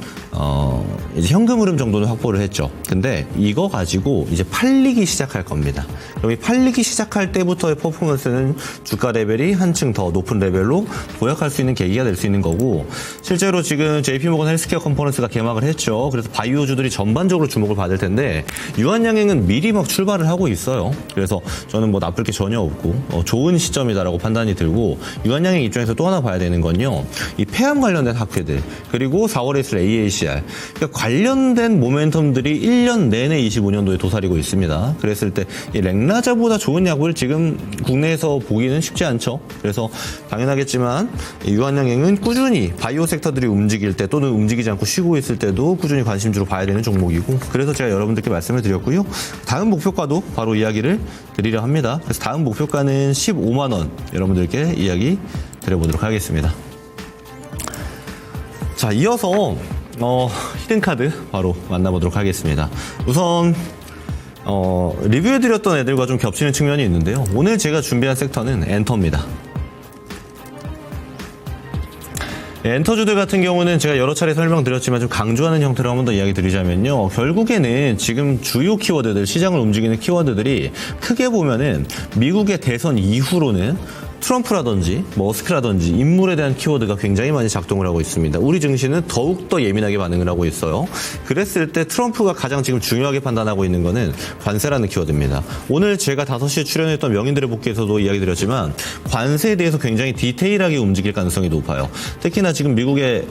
이제 현금 흐름 정도는 확보를 했죠. 근데 이거 가지고 이제 팔리기 시작할 겁니다. 그럼 이 팔리기 시작할 때부터의 퍼포먼스는 주가 레벨이 한층 더 높은 레벨로 도약할 수 있는 계기가 될 수 있는 거고 실제로 지금 JP모건 헬스케어 컨퍼런스가 개막을 했죠. 그래서 바이오주들이 전반적으로 주목을 받을 텐데 유한양행은 미리 막 출발을 하고 있어요. 그래서 저는 뭐 나쁠 게 전혀 없고 좋은 시점이다라고 판단이 들고 유한양행 입장에서 또 하나 봐야 되는 건요. 이 폐암 관련된 학회들 그리고 4월에 있을 AACR 그러니까 관련된 모멘텀들이 1년 내내 25년도에 도사리고 있습니다. 그랬을 때 이 렉라자보다 좋은 약을 지금 국내에서 보기는 쉽지 않죠. 그래서 당연하겠지만 유한양행은 꾸준히 바이오 섹터들이 움직일 때 또는 움직이지 않고 쉬고 있을 때도 꾸준히 관심주로 봐야 되는 종목이고 그래서 제가 여러분들께 말씀을 드렸고요. 다음 목표가도 바로 이야기를 드리려 합니다. 그래서 다음 목표가는 15만원 여러분들께 이야기 드려보도록 하겠습니다. 자, 이어서 히든카드 바로 만나보도록 하겠습니다. 우선 리뷰해드렸던 애들과 좀 겹치는 측면이 있는데요. 오늘 제가 준비한 섹터는 엔터입니다. 엔터주들 같은 경우는 제가 여러 차례 설명드렸지만 좀 강조하는 형태로 한 번 더 이야기 드리자면요. 결국에는 지금 주요 키워드들, 시장을 움직이는 키워드들이 크게 보면은 미국의 대선 이후로는 트럼프라든지 머스크라든지 인물에 대한 키워드가 굉장히 많이 작동을 하고 있습니다. 우리 증시는 더욱더 예민하게 반응을 하고 있어요. 그랬을 때 트럼프가 가장 지금 중요하게 판단하고 있는 거는 관세라는 키워드입니다. 오늘 제가 5시에 출연했던 명인들의 복귀에서도 이야기 드렸지만 관세에 대해서 굉장히 디테일하게 움직일 가능성이 높아요. 특히나 지금 미국의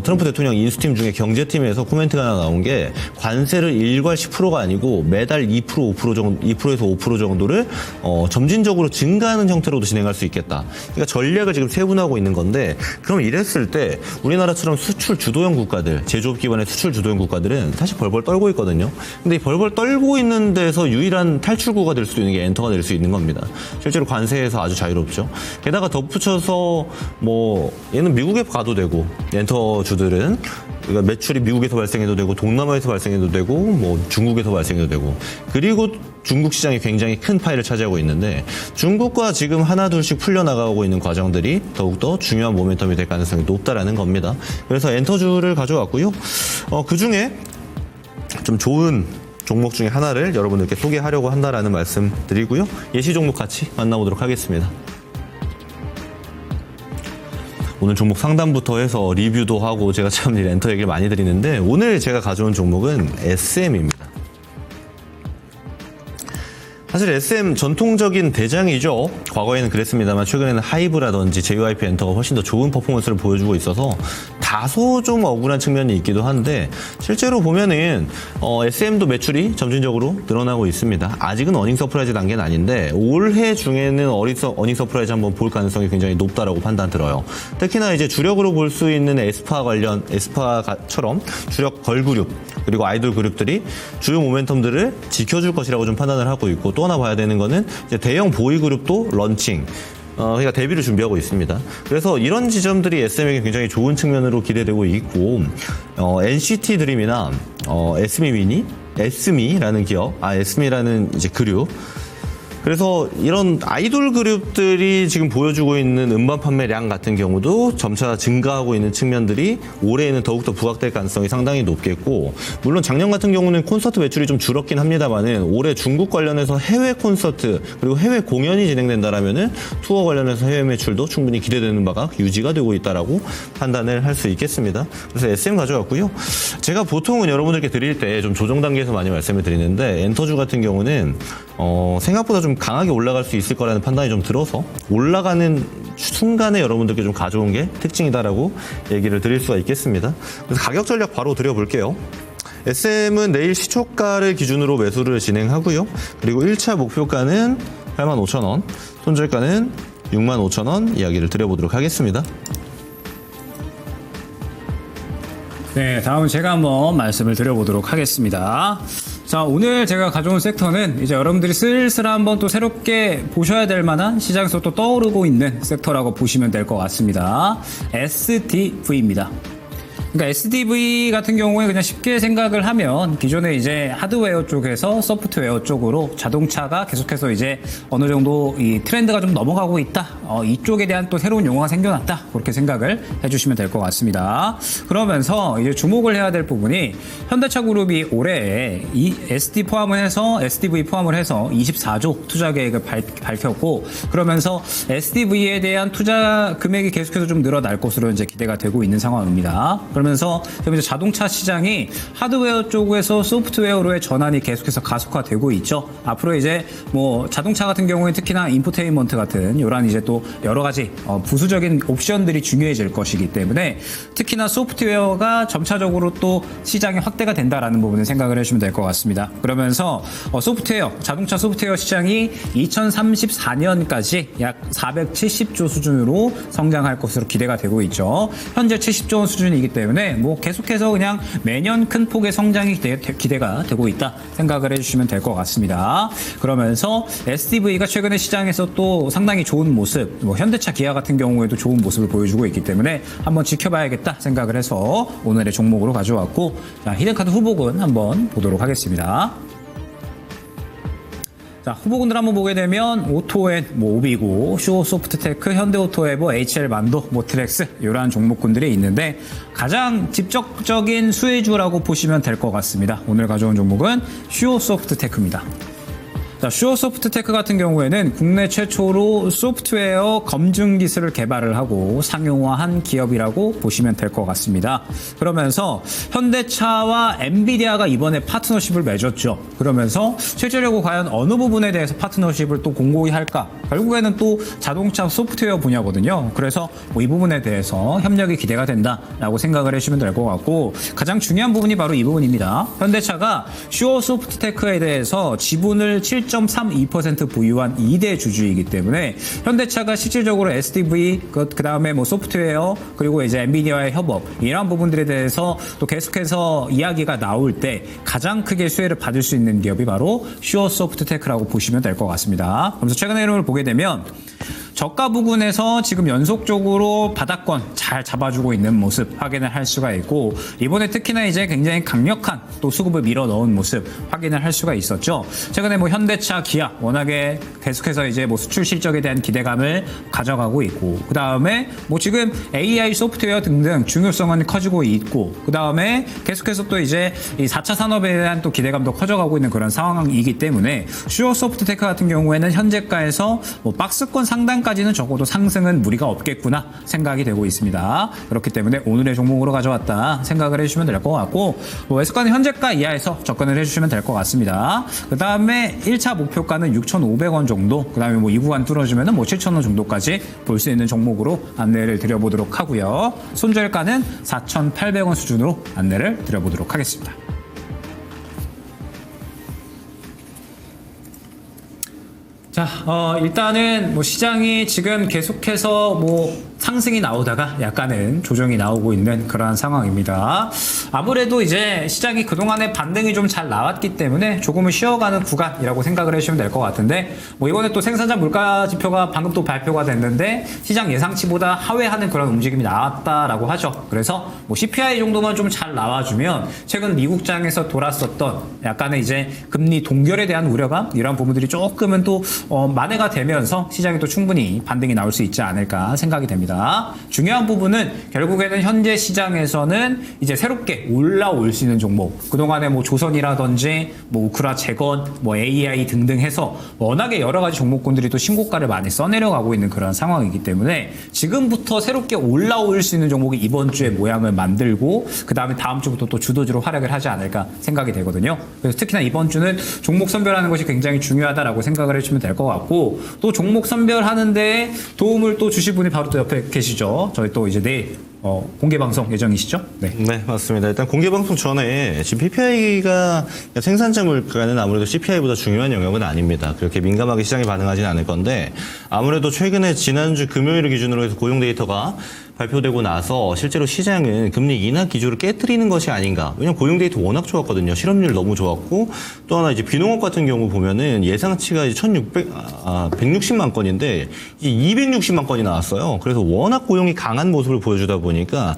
트럼프 대통령 인수팀 중에 경제팀에서 코멘트가 하나 나온 게 관세를 일괄 10%가 아니고 매달 2%, 5% 정도, 2%에서 5% 정도를 점진적으로 증가하는 형태로도 진행할 수 있겠다. 그러니까 전략을 지금 세분하고 있는 건데 그럼 이랬을 때 우리나라처럼 수출 주도형 국가들, 제조업 기반의 수출 주도형 국가들은 사실 벌벌 떨고 있거든요. 근데 이 벌벌 떨고 있는 데서 유일한 탈출구가 될 수 있는 게 엔터가 될 수 있는 겁니다. 실제로 관세에서 아주 자유롭죠. 게다가 덧붙여서 뭐 얘는 미국에 가도 되고 엔터주들은 그러니까 매출이 미국에서 발생해도 되고 동남아에서 발생해도 되고 뭐 중국에서 발생해도 되고 그리고 중국 시장이 굉장히 큰 파일을 차지하고 있는데 중국과 지금 하나 둘씩 풀려나가고 있는 과정들이 더욱더 중요한 모멘텀이 될 가능성이 높다라는 겁니다. 그래서 엔터주를 가져왔고요. 그중에 좀 좋은 종목 중에 하나를 여러분들께 소개하려고 한다라는 말씀 드리고요. 예시 종목 같이 만나보도록 하겠습니다. 오늘 종목 상담부터 해서 리뷰도 하고 제가 참 렌터 얘기를 많이 드리는데 오늘 제가 가져온 종목은 SM입니다. 사실 SM 전통적인 대장이죠. 과거에는 그랬습니다만 최근에는 하이브라든지 JYP 엔터가 훨씬 더 좋은 퍼포먼스를 보여주고 있어서 다소 좀 억울한 측면이 있기도 한데 실제로 보면은 SM도 매출이 점진적으로 늘어나고 있습니다. 아직은 어닝 서프라이즈 단계는 아닌데 올해 중에는 어닝 서프라이즈 한번 볼 가능성이 굉장히 높다라고 판단 들어요. 특히나 이제 주력으로 볼 수 있는 에스파처럼 주력 걸그룹 그리고 아이돌 그룹들이 주요 모멘텀들을 지켜줄 것이라고 좀 판단을 하고 있고 또 하나 봐야 되는 거는 이제 대형 보이그룹도 런칭 그러니까 데뷔를 준비하고 있습니다. 그래서 이런 지점들이 SM에게 굉장히 좋은 측면으로 기대되고 있고 NCT 드림이나 에스미라는 기업, 에스미라는 이제 그룹. 그래서 이런 아이돌 그룹들이 지금 보여주고 있는 음반 판매량 같은 경우도 점차 증가하고 있는 측면들이 올해에는 더욱더 부각될 가능성이 상당히 높겠고 물론 작년 같은 경우는 콘서트 매출이 좀 줄었긴 합니다만은 올해 중국 관련해서 해외 콘서트 그리고 해외 공연이 진행된다라면은 투어 관련해서 해외 매출도 충분히 기대되는 바가 유지가 되고 있다라고 판단을 할 수 있겠습니다. 그래서 SM 가져왔고요. 제가 보통은 여러분들께 드릴 때 좀 조정 단계에서 많이 말씀을 드리는데 엔터주 같은 경우는 생각보다 좀 강하게 올라갈 수 있을 거라는 판단이 좀 들어서 올라가는 순간에 여러분들께 좀 가져온 게 특징이다라고 얘기를 드릴 수가 있겠습니다. 그래서 가격 전략 바로 드려볼게요. SM은 내일 시초가를 기준으로 매수를 진행하고요. 그리고 1차 목표가는 85,000원, 손절가는 65,000원 이야기를 드려보도록 하겠습니다. 네, 다음 제가 한번 말씀을 드려보도록 하겠습니다. 자, 오늘 제가 가져온 섹터는 이제 여러분들이 슬슬 한번 또 새롭게 보셔야 될 만한 시장에서 또 떠오르고 있는 섹터라고 보시면 될 것 같습니다. SDV입니다. 그러니까 SDV 같은 경우에 그냥 쉽게 생각을 하면 기존에 이제 하드웨어 쪽에서 소프트웨어 쪽으로 자동차가 계속해서 이제 어느 정도 이 트렌드가 좀 넘어가고 있다. 이쪽에 대한 또 새로운 용어가 생겨났다. 그렇게 생각을 해주시면 될 것 같습니다. 그러면서 이제 주목을 해야 될 부분이 현대차 그룹이 올해 이 SDV 포함을 해서 24조 투자 계획을 밝혔고 그러면서 SDV에 대한 투자 금액이 계속해서 좀 늘어날 것으로 이제 기대가 되고 있는 상황입니다. 그러면서 이제 자동차 시장이 하드웨어 쪽에서 소프트웨어로의 전환이 계속해서 가속화되고 있죠. 앞으로 이제 뭐 자동차 같은 경우에 특히나 인포테인먼트 같은 이런 이제 또 여러 가지 부수적인 옵션들이 중요해질 것이기 때문에 특히나 소프트웨어가 점차적으로 또 시장이 확대가 된다라는 부분을 생각을 해주시면 될 것 같습니다. 그러면서 자동차 소프트웨어 시장이 2034년까지 약 470조 수준으로 성장할 것으로 기대가 되고 있죠. 현재 70조 원 수준이기 때문에 뭐 계속해서 그냥 매년 큰 폭의 성장이 기대가 되고 있다 생각을 해주시면 될 것 같습니다. 그러면서 SDV가 최근에 시장에서 또 상당히 좋은 모습, 뭐 현대차, 기아 같은 경우에도 좋은 모습을 보여주고 있기 때문에 한번 지켜봐야겠다 생각을 해서 오늘의 종목으로 가져왔고, 자, 히든카드 후보군 한번 보도록 하겠습니다. 자, 후보군들 한번 보게 되면 오토앤, 오비고, 쇼소프트테크, 현대오토에버, HL만도, 모트렉스 이러한 종목군들이 있는데 가장 직접적인 수혜주라고 보시면 될 것 같습니다. 오늘 가져온 종목은 쇼소프트테크입니다. 자, 쇼소프트테크 같은 경우에는 국내 최초로 소프트웨어 검증 기술을 개발을 하고 상용화한 기업이라고 보시면 될 것 같습니다. 그러면서 현대차와 엔비디아가 이번에 파트너십을 맺었죠. 그러면서 실제로 과연 어느 부분에 대해서 파트너십을 또 공고히 할까? 결국에는 또 자동차 소프트웨어 분야거든요. 그래서 이 부분에 대해서 협력이 기대가 된다라고 생각을 해주시면 될 것 같고 가장 중요한 부분이 바로 이 부분입니다. 현대차가 쇼소프트테크에 대해서 지분을 7.32% 보유한 2대 주주이기 때문에 현대차가 실질적으로 SDV, 그 다음에 뭐 소프트웨어, 그리고 이제 엔비디아의 협업, 이러한 부분들에 대해서 또 계속해서 이야기가 나올 때 가장 크게 수혜를 받을 수 있는 기업이 바로 쇼소프트테크라고 보시면 될 것 같습니다. 그래서 최근의 흐름을 보게 되면 저가 부근에서 지금 연속적으로 바닥권 잘 잡아주고 있는 모습 확인을 할 수가 있고 이번에 특히나 이제 굉장히 강력한 또 수급을 밀어 넣은 모습 확인을 할 수가 있었죠. 최근에 뭐 현대차, 기아 워낙에 계속해서 이제 뭐 수출 실적에 대한 기대감을 가져가고 있고 그 다음에 뭐 지금 AI 소프트웨어 등등 중요성은 커지고 있고 그 다음에 계속해서 또 이제 이 4차 산업에 대한 또 기대감도 커져가고 있는 그런 상황이기 때문에 슈어소프트테크 같은 경우에는 현재가에서 뭐 박스권 상단 시장까지는 적어도 상승은 무리가 없겠구나 생각이 되고 있습니다. 그렇기 때문에 오늘의 종목으로 가져왔다 생각을 해주시면 될 것 같고, 뭐 매수가는 현재가 이하에서 접근을 해주시면 될 것 같습니다. 그 다음에 1차 목표가는 6,500원 정도, 그 다음에 뭐 이 구간 뚫어주면은 뭐 7,000원 정도까지 볼 수 있는 종목으로 안내를 드려보도록 하고요. 손절가는 4,800원 수준으로 안내를 드려보도록 하겠습니다. 자, 일단은 뭐 시장이 지금 계속해서 뭐 상승이 나오다가 약간은 조정이 나오고 있는 그러한 상황입니다. 아무래도 이제 시장이 그동안에 반등이 좀 잘 나왔기 때문에 조금은 쉬어가는 구간이라고 생각을 해주시면 될 것 같은데, 뭐 이번에 또 생산자 물가 지표가 방금 또 발표가 됐는데 시장 예상치보다 하회하는 그런 움직임이 나왔다라고 하죠. 그래서 뭐 CPI 정도만 좀 잘 나와주면 최근 미국장에서 돌았었던 약간의 이제 금리 동결에 대한 우려감, 이런 부분들이 조금은 또 만회가 되면서 시장이 또 충분히 반등이 나올 수 있지 않을까 생각이 됩니다. 중요한 부분은 결국에는 현재 시장에서는 이제 새롭게 올라올 수 있는 종목, 그동안에 뭐 조선이라든지 뭐 우크라 재건, 뭐 AI 등등 해서 워낙에 여러 가지 종목군들이 또 신고가를 많이 써내려가고 있는 그런 상황이기 때문에 지금부터 새롭게 올라올 수 있는 종목이 이번 주에 모양을 만들고 그 다음에 다음 주부터 또 주도주로 활약을 하지 않을까 생각이 되거든요. 그래서 특히나 이번 주는 종목 선별하는 것이 굉장히 중요하다라고 생각을 해주시면 될 것 같고, 또 종목 선별하는데 도움을 또 주실 분이 바로 또 옆에 계시죠. 저희 또 이제 내일 공개 방송 예정이시죠? 네. 네, 맞습니다. 일단 공개 방송 전에 지금 PPI가 생산자 물가는 아무래도 CPI보다 중요한 영역은 아닙니다. 그렇게 민감하게 시장이 반응하지는 않을 건데, 아무래도 최근에 지난주 금요일을 기준으로 해서 고용 데이터가 발표되고 나서 실제로 시장은 금리 인하 기조를 깨뜨리는 것이 아닌가. 왜냐면 고용 데이터 워낙 좋았거든요. 실업률 너무 좋았고, 또 하나 이제 비농업 같은 경우 보면은 예상치가 이제 160만 건인데 이제 260만 건이 나왔어요. 그래서 워낙 고용이 강한 모습을 보여주다 보니까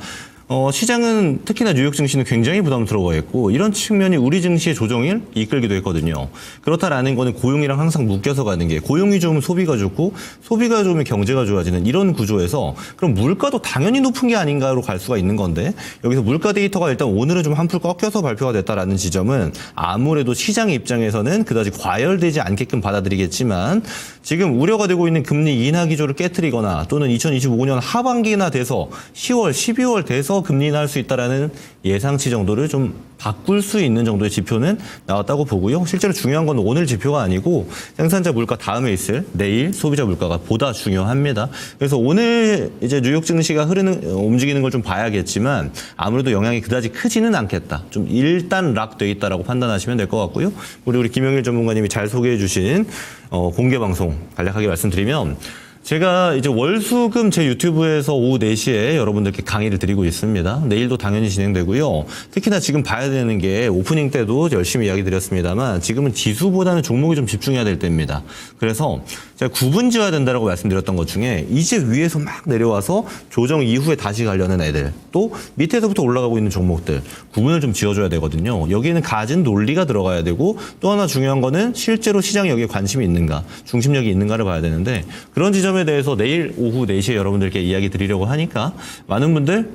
시장은 특히나 뉴욕 증시는 굉장히 부담스러워했고, 이런 측면이 우리 증시의 조정을 이끌기도 했거든요. 그렇다라는 거는 고용이랑 항상 묶여서 가는 게, 고용이 좋으면 소비가 좋고 소비가 좋으면 경제가 좋아지는 이런 구조에서, 그럼 물가도 당연히 높은 게 아닌가로 갈 수가 있는 건데, 여기서 물가 데이터가 일단 오늘은 좀 한풀 꺾여서 발표가 됐다라는 지점은 아무래도 시장 입장에서는 그다지 과열되지 않게끔 받아들이겠지만, 지금 우려가 되고 있는 금리 인하 기조를 깨뜨리거나 또는 2025년 하반기나 돼서 10월, 12월 돼서 금리 인하할 수 있다라는 예상치 정도를 좀 바꿀 수 있는 정도의 지표는 나왔다고 보고요. 실제로 중요한 건 오늘 지표가 아니고 생산자 물가 다음에 있을 내일 소비자 물가가 보다 중요합니다. 그래서 오늘 이제 뉴욕 증시가 움직이는 걸 좀 봐야겠지만 아무래도 영향이 그다지 크지는 않겠다. 좀 일단 락돼 있다라고 판단하시면 될 것 같고요. 우리 김영일 전문가님이 잘 소개해 주신 공개 방송 간략하게 말씀드리면, 제가 이제 월수금 제 유튜브에서 오후 4시에 여러분들께 강의를 드리고 있습니다. 내일도 당연히 진행되고요. 특히나 지금 봐야 되는 게, 오프닝 때도 열심히 이야기 드렸습니다만 지금은 지수보다는 종목이 좀 집중해야 될 때입니다. 그래서 제가 구분 지어야 된다고 말씀드렸던 것 중에, 이제 위에서 막 내려와서 조정 이후에 다시 가려는 애들, 또 밑에서부터 올라가고 있는 종목들, 구분을 좀 지어줘야 되거든요. 여기에는 갖은 논리가 들어가야 되고, 또 하나 중요한 거는 실제로 시장이 여기에 관심이 있는가, 중심력이 있는가를 봐야 되는데, 그런 지점에 대해서 내일 오후 4시에 여러분들께 이야기 드리려고 하니까 많은 분들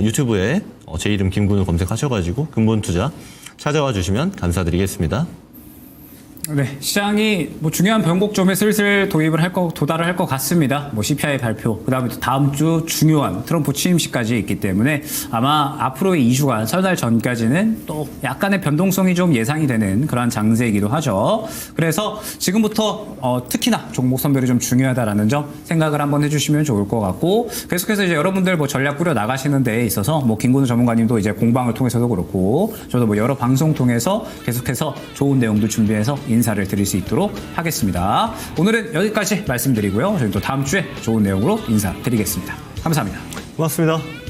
유튜브에 제 이름 김군을 검색하셔가지고 근본투자 찾아와 주시면 감사드리겠습니다. 네, 시장이 뭐 중요한 변곡점에 슬슬 도달을 할 것 같습니다. 뭐 CPI 발표, 그 다음에 또 다음 주 중요한 트럼프 취임식까지 있기 때문에 아마 앞으로의 2주간, 설날 전까지는 또 약간의 변동성이 좀 예상이 되는 그런 장세이기도 하죠. 그래서 지금부터 특히나 종목 선별이 좀 중요하다라는 점 생각을 한번 해주시면 좋을 것 같고, 계속해서 이제 여러분들 뭐 전략 꾸려 나가시는 데에 있어서 뭐 김근우 전문가님도 이제 공방을 통해서도 그렇고, 저도 뭐 여러 방송 통해서 계속해서 좋은 내용도 준비해서 인사를 드릴 수 있도록 하겠습니다. 오늘은 여기까지 말씀드리고요. 저희 또 다음 주에 좋은 내용으로 인사드리겠습니다. 감사합니다. 고맙습니다.